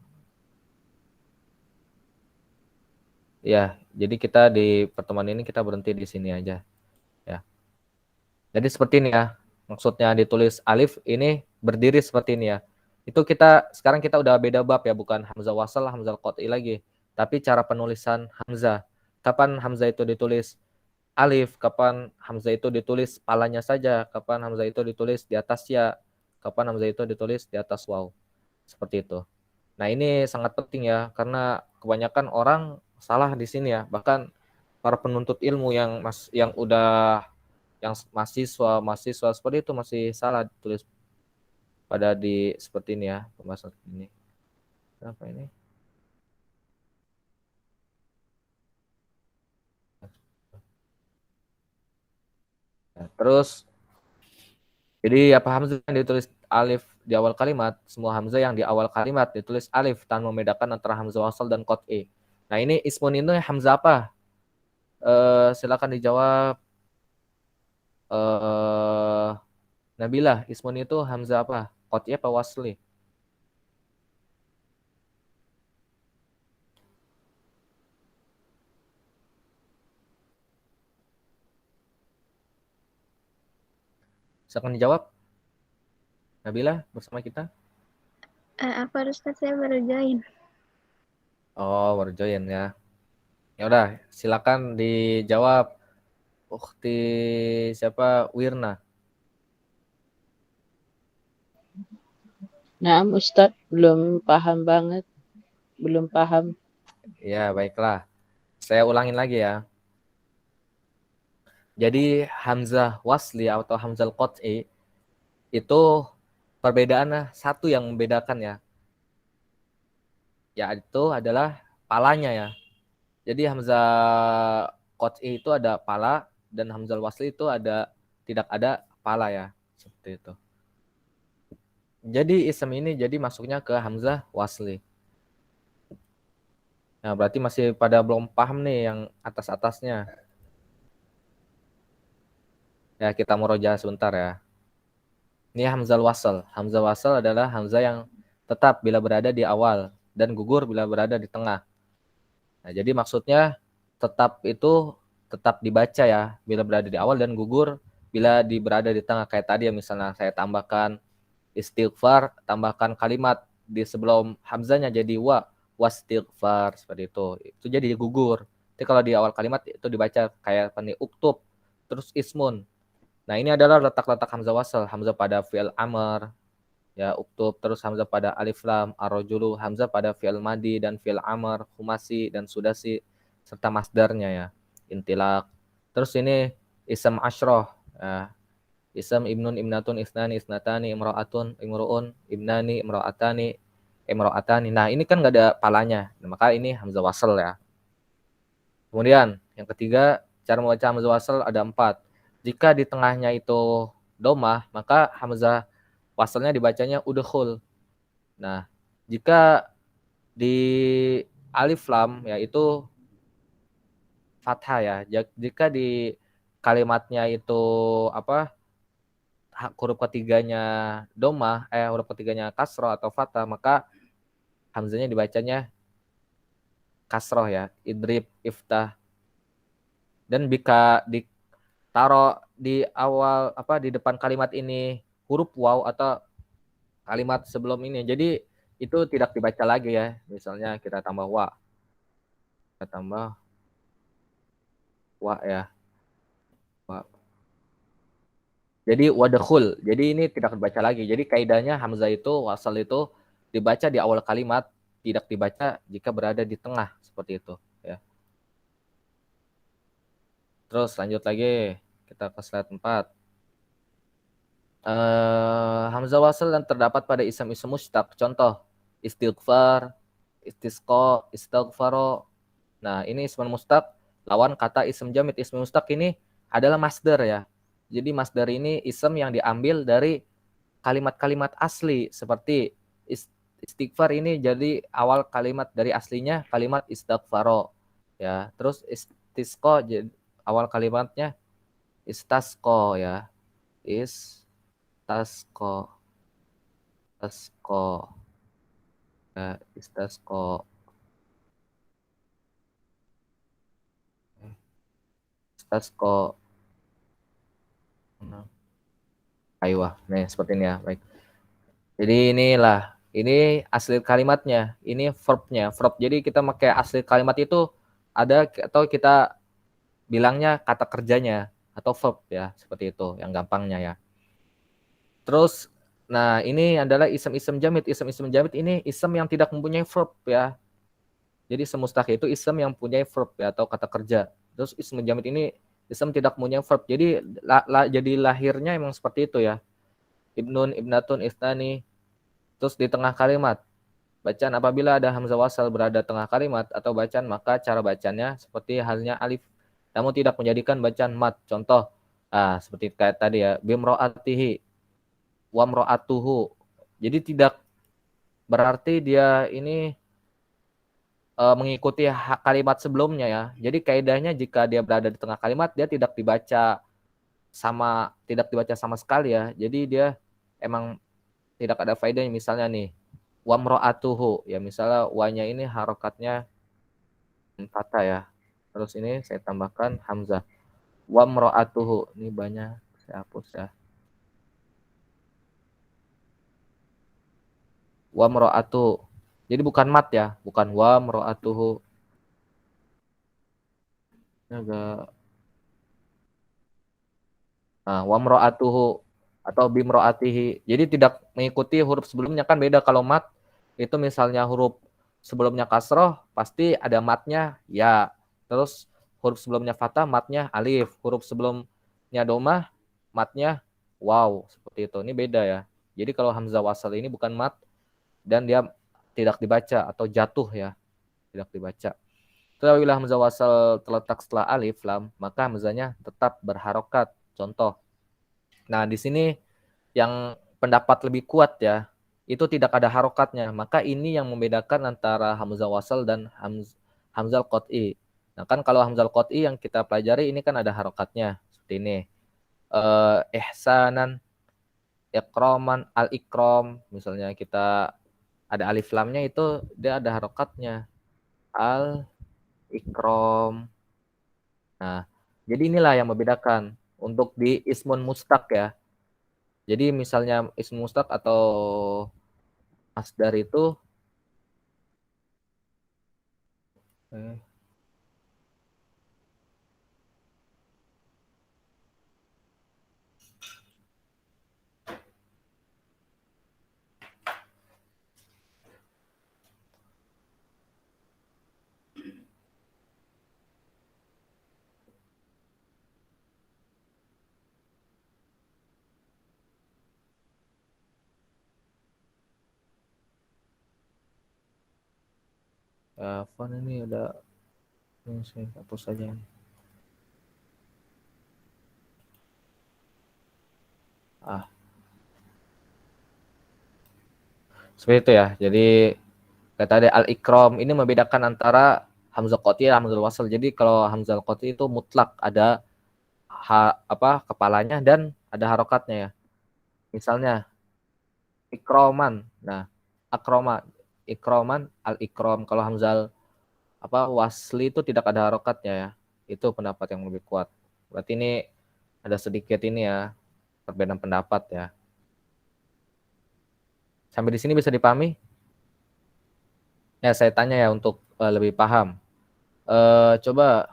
[SPEAKER 1] Ya, jadi kita di pertemuan ini kita berhenti di sini aja. Ya. Jadi seperti ini ya. Maksudnya ditulis alif ini berdiri seperti ini ya. Itu sekarang kita udah beda bab ya, bukan hamzah wasal, hamzah qat'i lagi. Tapi cara penulisan hamzah. Kapan hamzah itu ditulis alif, kapan hamzah itu ditulis palanya saja, kapan hamzah itu ditulis di atas ya, kapan hamzah itu ditulis di atas waw. Seperti itu. Nah, ini sangat penting ya, karena kebanyakan orang salah di sini ya. Bahkan para penuntut ilmu yang mahasiswa seperti itu masih salah tulis pada di seperti ini ya, pembahasan ini. Kenapa ini? Nah, terus jadi apa hamzah yang ditulis alif di awal kalimat, semua hamzah yang di awal kalimat ditulis alif tanpa membedakan antara hamzah wasal dan qat'i. Nah, ini ismun ini hamzah apa? Silakan dijawab. Nabilah, ismun itu hamzah apa? Qat'i apa wasli? Silakan dijawab. Nabilah bersama kita.
[SPEAKER 5] Apa Ustaz, saya baru join.
[SPEAKER 1] Oh, baru join ya. Ya udah, silakan dijawab. Ukti siapa? Wirna.
[SPEAKER 4] Nah, Ustadz belum paham banget. Belum paham.
[SPEAKER 1] Ya, baiklah. Saya ulangin lagi ya. Jadi hamzah wasli atau hamzah qat'i itu perbedaannya satu yang membedakan ya. Yaitu adalah palanya ya. Jadi hamzah qat'i itu ada pala dan hamzah wasli itu tidak ada pala ya. Seperti itu. Jadi ism ini jadi masuknya ke hamzah wasli. Nah, berarti masih pada belum paham nih yang atas-atasnya. Ya, kita murojaah sebentar ya. Ini hamzah wasal. Hamzah wasal adalah hamzah yang tetap bila berada di awal dan gugur bila berada di tengah. Nah, jadi maksudnya tetap itu tetap dibaca ya bila berada di awal dan gugur bila berada di tengah. Kayak tadi ya, misalnya saya tambahkan istighfar, tambahkan kalimat di sebelum hamzahnya jadi wastighfar, seperti itu. Itu jadi gugur. Tapi kalau di awal kalimat itu dibaca kayak pani uktub terus ismun. Nah, ini adalah letak-letak hamzah wasal, hamzah pada fi'il amr, ya uktub, terus hamzah pada alif lam, ar-rajulu, hamzah pada fi'il madi dan fi'il amr, humasi dan sudasi serta masdarnya ya, intilaq. Terus ini ism asyroh, ya. Ism ibnun, ibnatun, isnani, isnatani, imra'atun, imru'un, ibnani, imra'atani, imra'atani. Nah, ini kan nggak ada palanya. Nah, maka ini hamzah wasal ya. Kemudian yang ketiga, cara membaca hamzah wasal ada 4. Jika di tengahnya itu domah, maka hamzah wasalnya dibacanya udkhul. Nah, jika di alif lam yaitu fathah ya. Jika di kalimatnya itu apa? Huruf ketiganya domah, huruf ketiganya kasroh atau fathah, maka hamzahnya dibacanya kasroh ya. Idrib, iftah. Dan jika ditaruh di awal di depan kalimat ini huruf waw atau kalimat sebelum ini, jadi itu tidak dibaca lagi ya. Misalnya kita tambah wa, kita tambah wa ya, wa. Jadi wadkhul, jadi ini tidak dibaca lagi. Jadi kaidahnya hamzah itu wasal itu dibaca di awal kalimat, tidak dibaca jika berada di tengah, seperti itu ya. Terus lanjut lagi, kita ke slide 4. Hamzah wasal yang terdapat pada ism-ism mustaq. Contoh, istighfar, istisqa, istighfaro. Nah, ini ism mustaq lawan kata ism jamid. Ism mustaq ini adalah masdar ya. Jadi masdar ini ism yang diambil dari kalimat-kalimat asli seperti istighfar ini jadi awal kalimat dari aslinya kalimat istighfaro ya. Terus istisqa jadi awal kalimatnya istasqa ya. Tasqa. Istasqa. Ya, istasqa. Istasqa. Nah, aywa. Nih, seperti ini ya. Baik. Jadi ini asli kalimatnya. Ini verbnya. Verb. Jadi kita pakai asli kalimat itu ada atau kita bilangnya kata kerjanya atau verb ya. Seperti itu yang gampangnya ya. Terus, nah ini adalah isem-isem jamid. Isem-isem jamid ini isem yang tidak mempunyai verb ya. Jadi isem mustaqil itu isem yang punya verb ya atau kata kerja. Terus isem jamid ini isem tidak punya verb. Jadi jadi lahirnya emang seperti itu ya. Ibnun, ibnatun, istani. Terus di tengah kalimat. Bacaan apabila ada hamzah wasal berada tengah kalimat atau bacaan, maka cara bacanya seperti halnya alif. Namun tidak menjadikan bacaan mat. Contoh, seperti kayak tadi ya, bimro'atihi, wamro'atuhu. Jadi tidak berarti dia ini mengikuti kalimat sebelumnya ya. Jadi kaidahnya jika dia berada di tengah kalimat, dia tidak dibaca sama sekali ya. Jadi dia emang tidak ada faedahnya. Misalnya nih, wamro'atuhu ya, misalnya wanya ini harokatnya fathah ya. Terus ini saya tambahkan hamzah. Wamro'atuhu, ini banyak saya hapus ya. Wamro'atu. Jadi bukan mat ya, bukan wamro'atuhu. Ini agak wamro'atuhu atau bimro'atihi. Jadi tidak mengikuti huruf sebelumnya, kan beda kalau mat itu misalnya huruf sebelumnya kasroh pasti ada matnya ya. Terus huruf sebelumnya fathah matnya alif, huruf sebelumnya domah matnya waw, seperti itu. Ini beda ya. Jadi kalau hamzah wasal ini bukan mat dan dia tidak dibaca atau jatuh ya, tidak dibaca. Apabila hamzah wasal terletak setelah alif lam, maka hamzahnya tetap berharokat. Contoh. Nah, di sini yang pendapat lebih kuat ya, itu tidak ada harokatnya. Maka ini yang membedakan antara hamzah wasal dan hamzah qat'i. Nah, kan kalau hamzah qat'i yang kita pelajari ini kan ada harokatnya. Seperti ini. Ihsanan, ikraman, al-ikram. Misalnya kita ada alif lamnya itu dia ada harokatnya. Al-ikram. Nah, jadi inilah yang membedakan untuk di ismun mustaq ya. Jadi misalnya ismun mustaq atau masdar itu font ini udah ini saya hapus saja. Seperti itu ya. Jadi kata ada al-ikram ini membedakan antara hamzah qat'i dan hamzah wasal. Jadi kalau hamzah qat'i itu mutlak ada kepalanya dan ada harokatnya ya. Misalnya ikroman. Nah, akroma, ikroman, al-ikram. Kalau hamzah wasli itu tidak ada harokatnya ya. Itu pendapat yang lebih kuat. Berarti ini ada sedikit ini ya, perbedaan pendapat ya. Sampai di sini bisa dipahami? Ya, saya tanya ya untuk lebih paham. Coba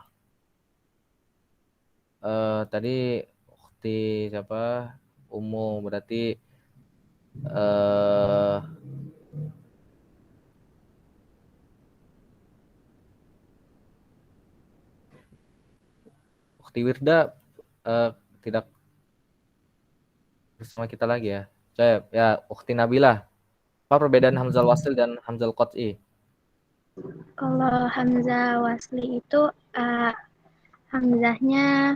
[SPEAKER 1] tadi ukhti siapa? Umu berarti ukhti Wirda tidak bersama kita lagi ya. Saya ya ukhti Nabila. Apa perbedaan hamzah wasl dan hamzah qat'i?
[SPEAKER 5] Kalau hamzah wasli itu hamzahnya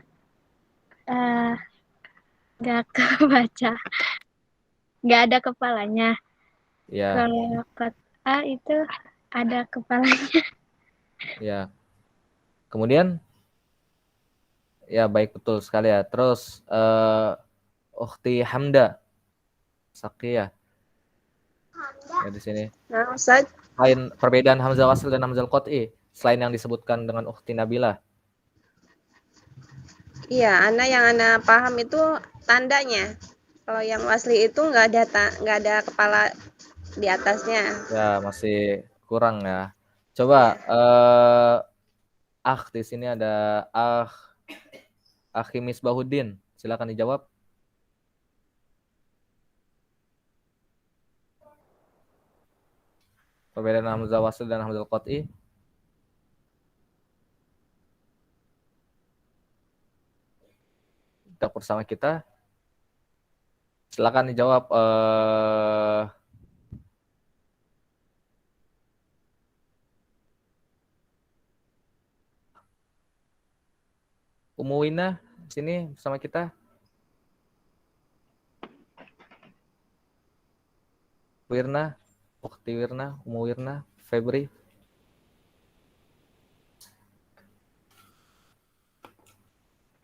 [SPEAKER 5] nggak kebaca, nggak ada kepalanya.
[SPEAKER 1] Ya.
[SPEAKER 5] Kalau qat'a itu ada kepalanya.
[SPEAKER 1] Ya. Kemudian ya baik, betul sekali ya. Terus ukhti Hamda Sakiyah. Ya di sini.
[SPEAKER 3] Nah, Ustaz.
[SPEAKER 1] Selain perbedaan hamzah wasl dan hamzah qat'i, selain yang disebutkan dengan ukhti Nabilah.
[SPEAKER 3] Iya, yang ana paham itu tandanya. Kalau yang wasli itu nggak ada kepala di atasnya.
[SPEAKER 1] Ya, masih kurang ya. Coba di sini ada Akhi Misbahuddin. Silakan dijawab. Perbedaan hamzah wasl dan hamzah qat'i. Kita bersama kita. Silakan dijawab. Umu Wina sini bersama kita. Wirna, Ukti Wirna, Umu Wirna, Febri.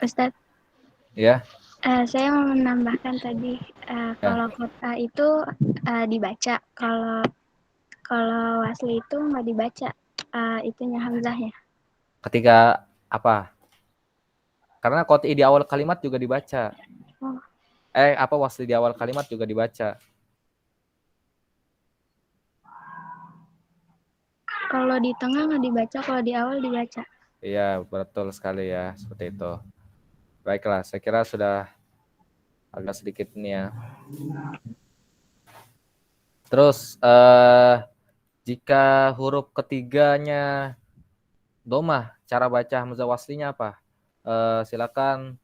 [SPEAKER 5] Ustadz,
[SPEAKER 1] Ya.
[SPEAKER 5] saya mau menambahkan tadi kalau kota itu dibaca, kalau wasli itu nggak dibaca itunya hamzahnya.
[SPEAKER 1] Ketika apa? Karena qat'i di awal kalimat juga dibaca.
[SPEAKER 5] Oh.
[SPEAKER 1] Wasli di awal kalimat juga dibaca.
[SPEAKER 5] Kalau di tengah nggak dibaca, kalau di awal dibaca.
[SPEAKER 1] Iya, betul sekali ya, seperti itu. Baiklah, saya kira sudah agak sedikit ini ya. Terus jika huruf ketiganya domah, cara baca hamzah waslinya apa? Silakan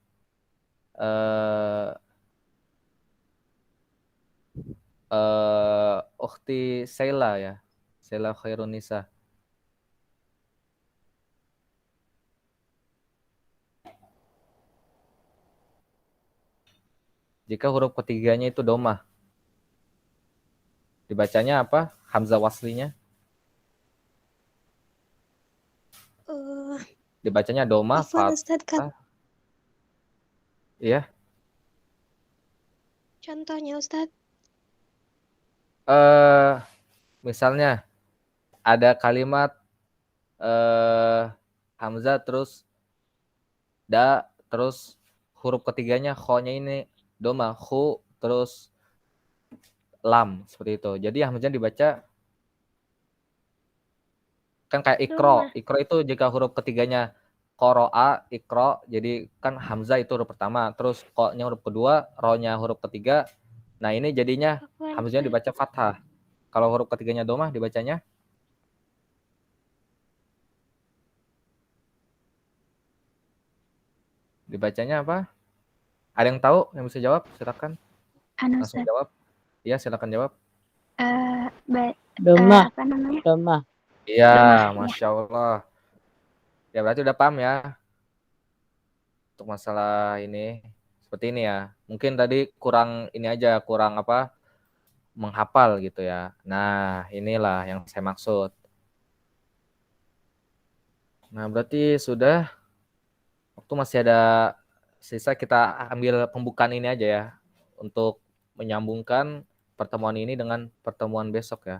[SPEAKER 1] Ukhti Sheila ya. Sheila Khairunisa. Jika huruf ketiganya itu domah, dibacanya apa? Hamzah waslinya? Dibacanya domah, fathah. Iya.
[SPEAKER 6] Contohnya Ustadz.
[SPEAKER 1] Misalnya ada kalimat hamzah terus da terus huruf ketiganya kho-nya ini domah, khu terus lam seperti itu. Jadi hamzahnya dibaca kan kayak ikro. Ikro itu jika huruf ketiganya qoro'a, ikro, jadi kan hamzah itu huruf pertama, terus ko-nya huruf kedua, ro-nya huruf ketiga. Nah, ini jadinya hamzahnya dibaca fathah. Kalau huruf ketiganya domah dibacanya apa? Ada yang tahu yang bisa jawab? Silakan. Langsung jawab. Iya, silakan jawab.
[SPEAKER 4] Domah.
[SPEAKER 5] Apa namanya?
[SPEAKER 4] Domah.
[SPEAKER 1] Iya, Masya Allah. Ya berarti udah paham ya untuk masalah ini. Seperti ini ya. Mungkin tadi kurang ini aja, kurang apa? Menghafal gitu ya. Nah, inilah yang saya maksud. Nah, berarti sudah. Waktu masih ada sisa, kita ambil pembukaan ini aja ya. Untuk menyambungkan pertemuan ini dengan pertemuan besok ya.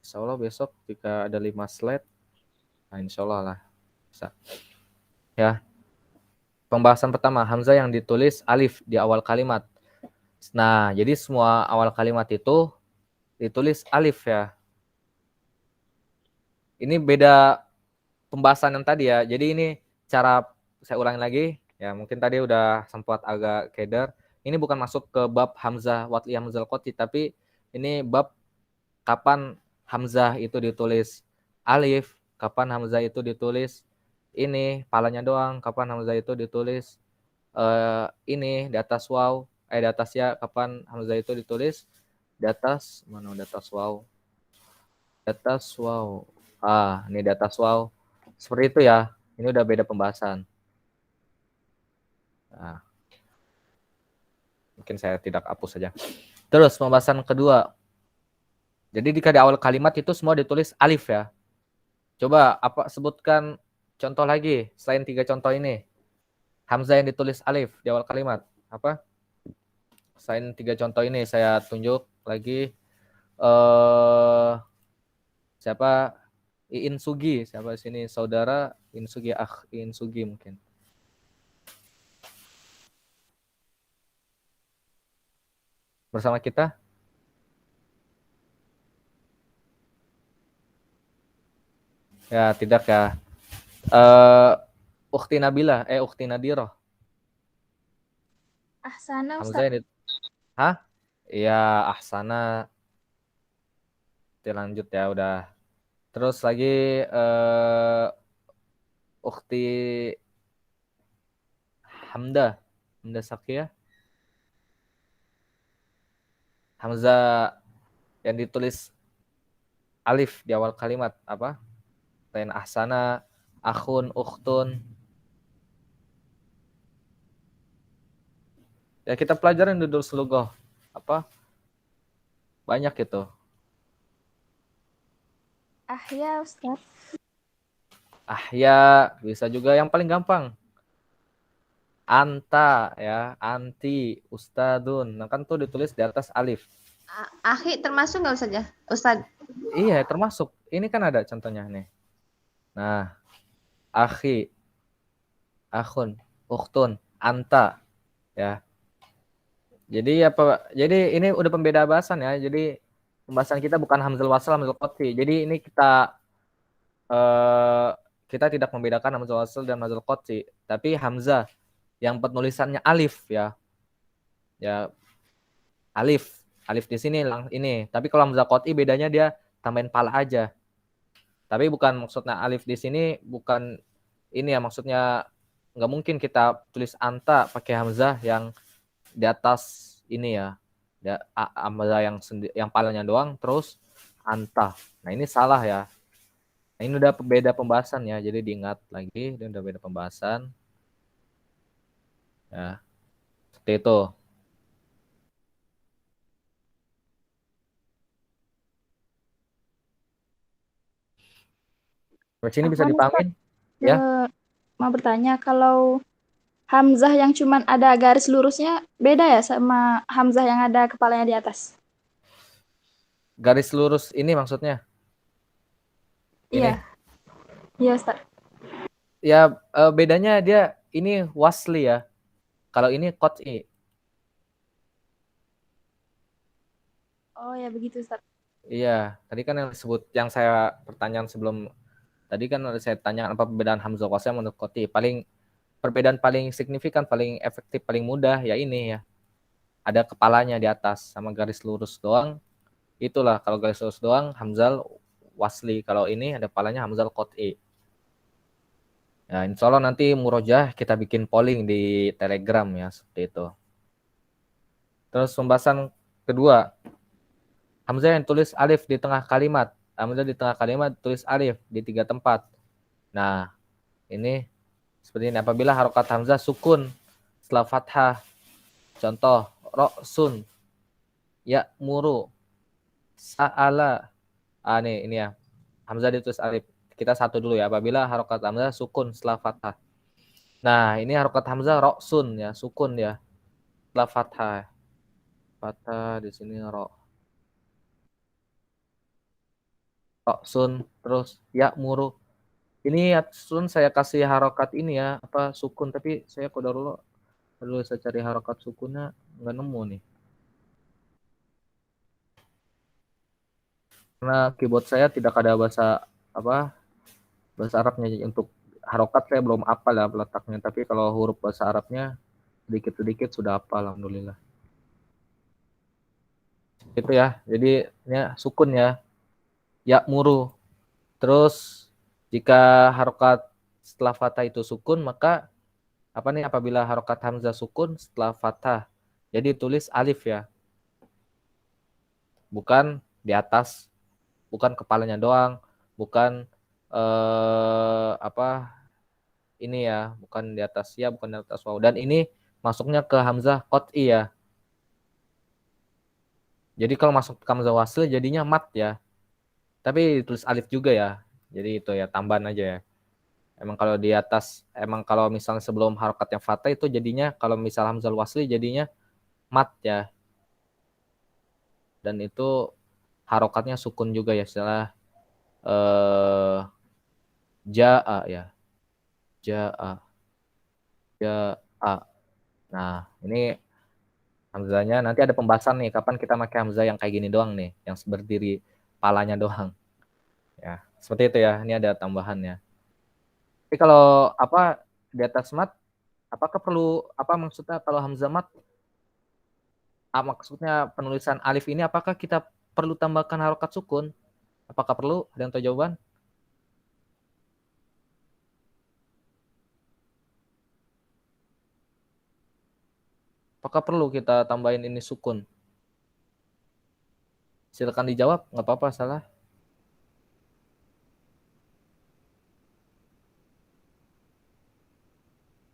[SPEAKER 1] Insya Allah besok jika ada 5 slide. Nah, insya Allah lah. Bisa. Ya. Pembahasan pertama, hamzah yang ditulis alif di awal kalimat. Nah, jadi semua awal kalimat itu ditulis alif ya. Ini beda pembahasan yang tadi ya. Jadi ini cara, saya ulangi lagi. Ya, mungkin tadi udah sempat agak keder. Ini bukan masuk ke bab hamzah watli hamzah qat'i, tapi ini bab kapan hamzah itu ditulis alif, kapan hamzah itu ditulis ini palanya doang, kapan hamzah itu ditulis ini di atas waw, di atas ya, kapan hamzah itu ditulis di atas mana, di atas waw. Di atas waw. Ini di atas waw. Seperti itu ya. Ini udah beda pembahasan. Nah, mungkin saya tidak hapus saja. Terus pembahasan kedua. Jadi jika di awal kalimat itu semua ditulis alif ya. Coba sebutkan contoh lagi selain 3 contoh ini. Hamzah yang ditulis alif di awal kalimat. Apa? Selain 3 contoh ini saya tunjuk lagi. eh siapa Iin Sugi, siapa sini saudara Iin Sugi, Iin Sugi mungkin. Bersama kita? Ya, tidak ya. Ukhti Nabila, Ukhti Nadiroh.
[SPEAKER 5] Ahsana
[SPEAKER 1] Hamzah
[SPEAKER 5] Ustaz.
[SPEAKER 1] ini. Hah? Iya, Ahsana. Oke, lanjut ya, udah. Terus lagi Ukhti Hamda Sakia. Hamzah yang ditulis alif di awal kalimat apa? Lain ahsana, akhun, ukhtun. Ya kita pelajarin dulu selugoh. Apa? Banyak itu.
[SPEAKER 5] Ahya Ustaz.
[SPEAKER 1] Ahya bisa juga yang paling gampang. Anta ya, anti, ustadun. Nah kan tuh ditulis di atas alif.
[SPEAKER 3] Akhi termasuk nggak Ustaz ya? Ustaz.
[SPEAKER 1] Iya, termasuk. Ini kan ada contohnya nih. Nah, akhi, akhun, ukhtun, anta ya. Jadi apa? Jadi ini udah pembeda bahasan ya. Jadi pembahasan kita bukan hamzal wasl, hamzal qat'i. Jadi ini eh, kita tidak membedakan hamzal wasl dan hamzal qat'i, tapi hamzah yang penulisannya alif ya. Ya, alif. Alif di sini ini. Tapi kalau hamzah qat'i bedanya dia tambahin pala aja. Tapi bukan maksudnya alif di sini bukan ini ya, maksudnya nggak mungkin kita tulis anta pakai hamzah yang di atas ini ya. Hamzah yang palanya doang terus anta. Nah, ini salah ya. Nah, ini udah beda pembahasan ya. Jadi diingat lagi, ini udah beda pembahasan. Ya. Seperti itu. Sampai sini bisa
[SPEAKER 5] Afwan Ustaz.
[SPEAKER 1] dipahamin? Ya.
[SPEAKER 5] Mau bertanya, kalau Hamzah yang cuman ada garis lurusnya beda ya sama Hamzah yang ada kepalanya di atas?
[SPEAKER 1] Garis lurus ini maksudnya. Ini.
[SPEAKER 5] Iya. Iya Ustaz.
[SPEAKER 1] Ya, bedanya dia ini wasli ya. Kalau ini qat'i.
[SPEAKER 5] Oh ya begitu Ustaz.
[SPEAKER 1] Iya, tadi kan yang disebut yang saya pertanyaan sebelum tadi kan saya tanya apa perbedaan hamzah qasam menurut qat'i. Perbedaan paling signifikan, paling efektif, paling mudah ya ini ya. Ada kepalanya di atas sama garis lurus doang. Itulah kalau garis lurus doang hamzal wasli. Kalau ini ada kepalanya hamzal qat'i. Ya, insya Allah nanti murojah kita bikin polling di Telegram ya, seperti itu. Terus pembahasan kedua, hamzah yang tulis alif di tengah kalimat. Hamzah di tengah kalimat tulis alif di 3 tempat. Nah, ini seperti ini. Apabila harokat hamzah sukun setelah fathah. Contoh, roksun, ya muru, sa'ala. Ini ya. Hamzah ditulis alif. Kita satu dulu ya. Apabila harokat hamzah sukun setelah fathah. Nah, ini harokat hamzah roksun ya, sukun ya. Setelah fathah. Fathah di sini roksun, terus ya muru. Ini sun saya kasih harokat ini ya, apa sukun, tapi saya qadarullah dulu saya cari harokat sukunnya nggak nemu nih. Karena keyboard saya tidak ada bahasa Arabnya, untuk harokat saya belum hafal ya letaknya, tapi kalau huruf bahasa Arabnya sedikit-sedikit sudah hafal alhamdulillah. Itu ya. Jadi ya sukun ya. Ya muru. Terus jika harokat setelah fathah itu sukun, maka apabila harokat hamzah sukun setelah fathah, jadi tulis alif ya. Bukan di atas, bukan kepalanya doang, bukan ini ya, bukan di atas ya, bukan di atas waw. Dan ini masuknya ke hamzah qat'i ya. Jadi kalau masuk ke hamzah wasl jadinya mat ya. Tapi tulis alif juga ya. Jadi itu ya tambahan aja ya. Emang kalau misalnya sebelum harokat yang fathah itu jadinya kalau misal hamzah wasli jadinya mat ya. Dan itu harokatnya sukun juga ya, istilah jaa ya, jaa, jaa. Nah, ini hamzahnya nanti ada pembahasan nih, kapan kita pakai hamzah yang kayak gini doang nih, yang berdiri palanya doang. Ya, seperti itu ya. Ini ada tambahannya. Tapi kalau apa di atas mat, apakah perlu apa maksudnya kalau hamzah mat? Maksudnya penulisan alif ini apakah kita perlu tambahkan harokat sukun? Apakah perlu? Ada yang tahu jawaban? Apakah perlu kita tambahin ini sukun? Silakan dijawab, nggak apa-apa salah.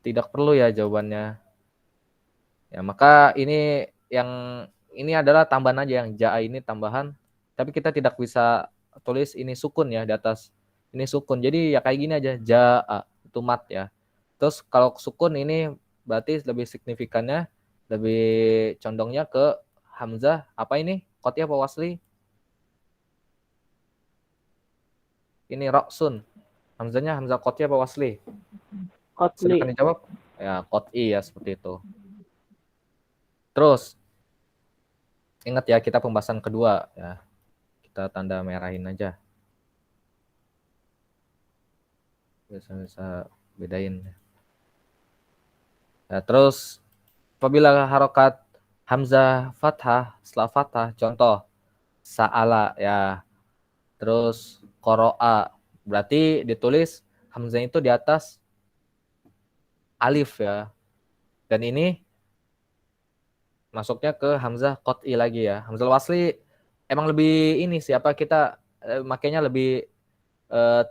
[SPEAKER 1] Tidak perlu ya jawabannya. Ya, maka yang ini adalah tambahan aja, yang jaa ini tambahan, tapi kita tidak bisa tulis ini sukun ya di atas. Ini sukun. Jadi ya kayak gini aja, jaa itu mat ya. Terus kalau sukun ini berarti lebih signifikannya, lebih condongnya ke hamzah apa ini? Qati apa wasli? Ini roksun. Hamzahnya hamzah qati apa wasli?
[SPEAKER 4] Kotli.
[SPEAKER 1] Silakan dijawab. Ya, qati ya seperti itu. Terus ingat ya, kita pembahasan kedua ya. Kita tanda merahin aja. Bisa bedain. Ya, terus apabila harokat hamzah fathah setelah fathah, contoh sa'ala ya. Terus qoro'a, berarti ditulis hamzah itu di atas alif ya. Dan ini masuknya ke hamzah qat'i lagi ya. Hamzah wasli emang lebih ini siapa kita makanya lebih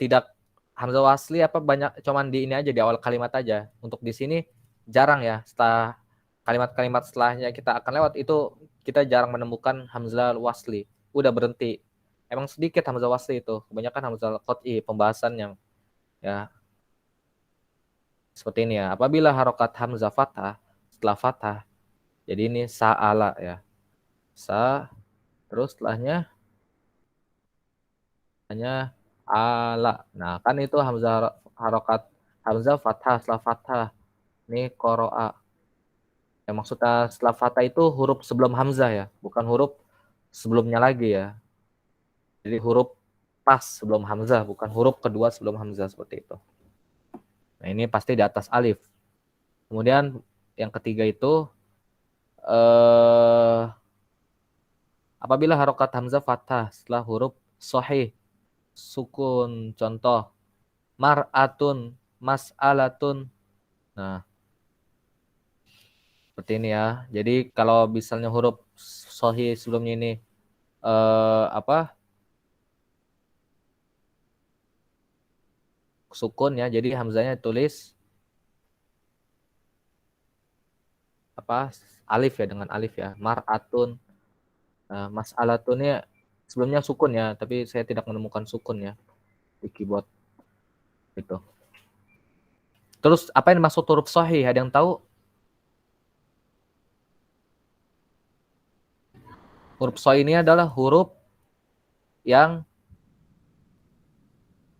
[SPEAKER 1] tidak hamzah wasli apa banyak cuman di ini aja di awal kalimat aja. Untuk di sini jarang ya, setelah kalimat-kalimat setelahnya kita akan lewat itu kita jarang menemukan hamzah wasli. Udah berhenti. Emang sedikit hamzah wasli itu, kebanyakan hamzah qat'i pembahasan yang ya seperti ini ya. Apabila harokat hamzah fathah setelah fathah, jadi ini sa'ala ya. Sa, terus setelahnya hanya ala. Nah, kan itu hamzah harokat hamzah fathah setelah fathah. Ini qoro'a. Yang maksudnya setelah fathah itu huruf sebelum hamzah ya, bukan huruf sebelumnya lagi ya. Jadi huruf pas sebelum hamzah, bukan huruf kedua sebelum hamzah seperti itu. Nah, ini pasti di atas alif. Kemudian yang ketiga itu apabila harokat hamzah fathah setelah huruf sahih sukun, contoh mar'atun, mas'alatun. Nah, seperti ini ya. Jadi kalau misalnya huruf sahih sebelumnya ini sukun ya, jadi hamzahnya tulis alif ya, dengan alif ya. Mar'atun, mas'alatunnya sebelumnya sukun ya, tapi saya tidak menemukan sukun ya di keyboard itu. Terus apa yang dimaksud huruf sahih? Ada yang tahu? Huruf sahih ini adalah huruf yang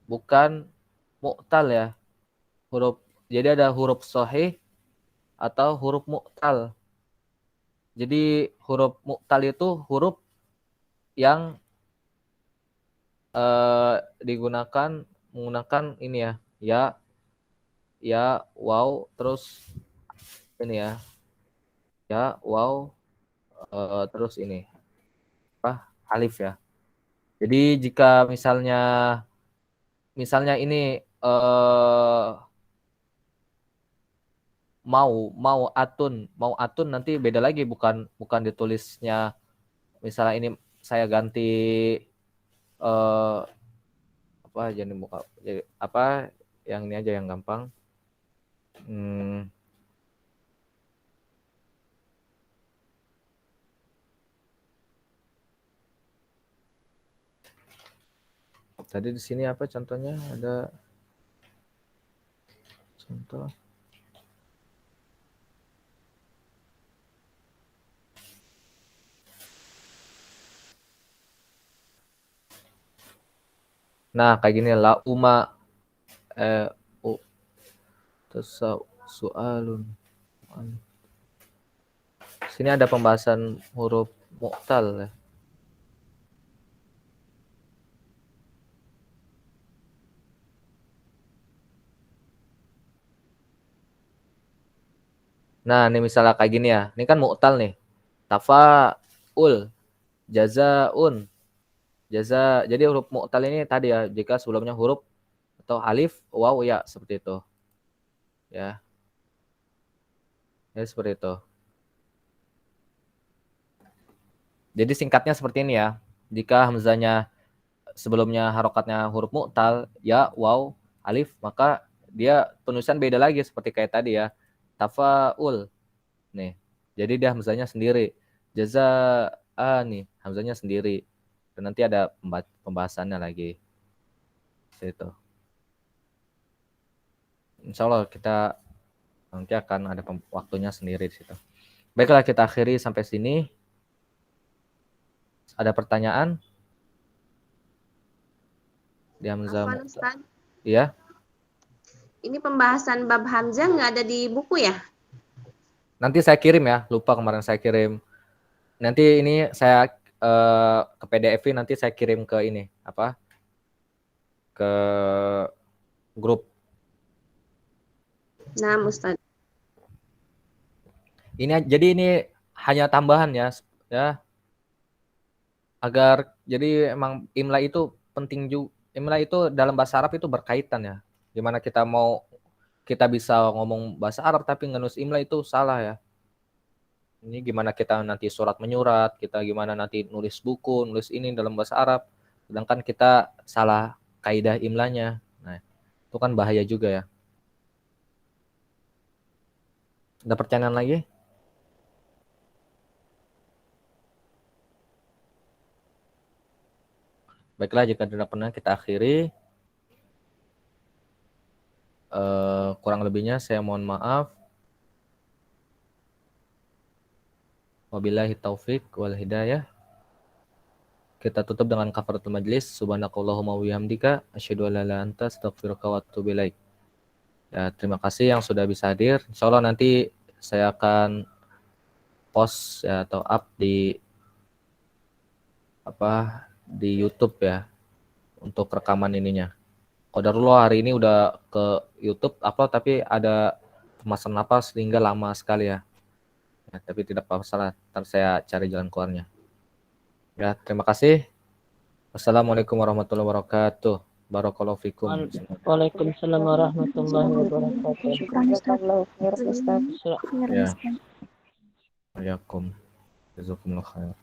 [SPEAKER 1] bukan mu'tal ya. Jadi ada huruf sahih atau huruf mu'tal. Jadi huruf mu'tal itu huruf yang menggunakan ini ya, waw, terus ini ya, waw, terus ini alif ya. Jadi jika misalnya ini mau atun nanti beda lagi, bukan ditulisnya misalnya ini saya ganti jadi yang ini aja yang gampang. Tadi di sini apa contohnya? Ada contoh. Nah, kayak gini la uma u sualun. Sini ada pembahasan huruf mu'tal ya. Nah, ini misalnya kayak gini ya. Ini kan mu'tal nih. Tafa'ul, jazaun, jaza. Jadi huruf mu'tal ini tadi ya, jika sebelumnya huruf atau alif, waw, ya, seperti itu. Ya. Ya, seperti itu. Jadi singkatnya seperti ini ya. Jika hamzahnya sebelumnya harokatnya huruf mu'tal, ya, waw, alif, maka dia penulisan beda lagi seperti kayak tadi ya. Tafa'ul. Nih. Jadi dia hamzahnya sendiri. Jazaa nih, hamzahnya sendiri. Dan nanti ada pembahasannya lagi. Itu. Insya Allah kita nanti akan ada waktunya sendiri di situ. Baiklah, kita akhiri sampai sini. Ada pertanyaan? Di hamzah.
[SPEAKER 3] Afwan, Ustaz.
[SPEAKER 1] Iya.
[SPEAKER 3] Ini pembahasan bab hamzah nggak ada di buku ya?
[SPEAKER 1] Nanti saya kirim ya. Lupa kemarin saya kirim. Nanti ini saya ke PDF nanti saya kirim ke ini apa? Ke grup.
[SPEAKER 3] Nah, Ustaz.
[SPEAKER 1] Jadi ini hanya tambahan ya. Agar jadi emang imla itu penting juga. Imla itu dalam bahasa Arab itu berkaitan ya. Gimana kita bisa ngomong bahasa Arab tapi ngenus imla itu salah ya. Ini gimana kita nanti surat menyurat, kita gimana nanti nulis buku, nulis ini dalam bahasa Arab. Sedangkan kita salah kaidah imlanya. Nah, itu kan bahaya juga ya. Ada pertanyaan lagi? Baiklah, jika tidak pernah kita akhiri. Kurang lebihnya saya mohon maaf. Wabillahi taufik wal hidayah. Kita tutup dengan kafaratul majlis. Subhanakallahumma wa bihamdika asyhadu an la ilaha illa anta astaghfiruka wa atubu ilaik. Ya, terima kasih yang sudah bisa hadir. Insyaallah nanti saya akan post ya atau up di YouTube ya untuk rekaman ininya. Qadarullah hari ini udah ke YouTube upload tapi ada pemasan napas sehingga lama sekali ya. Ya, tapi tidak apa-apa salah. Ntar saya cari jalan keluarnya. Ya, terima kasih. Wassalamualaikum warahmatullahi wabarakatuh. Barakallahu fikum.
[SPEAKER 4] Waalaikumsalam warahmatullahi wabarakatuh.
[SPEAKER 5] Syukran, Ustaz.
[SPEAKER 4] Jazakallahu khairan, Ustaz.
[SPEAKER 5] Khairan,
[SPEAKER 1] Ya.
[SPEAKER 5] Ustaz.
[SPEAKER 1] Waalaikumsalam. Jazakumullah khair.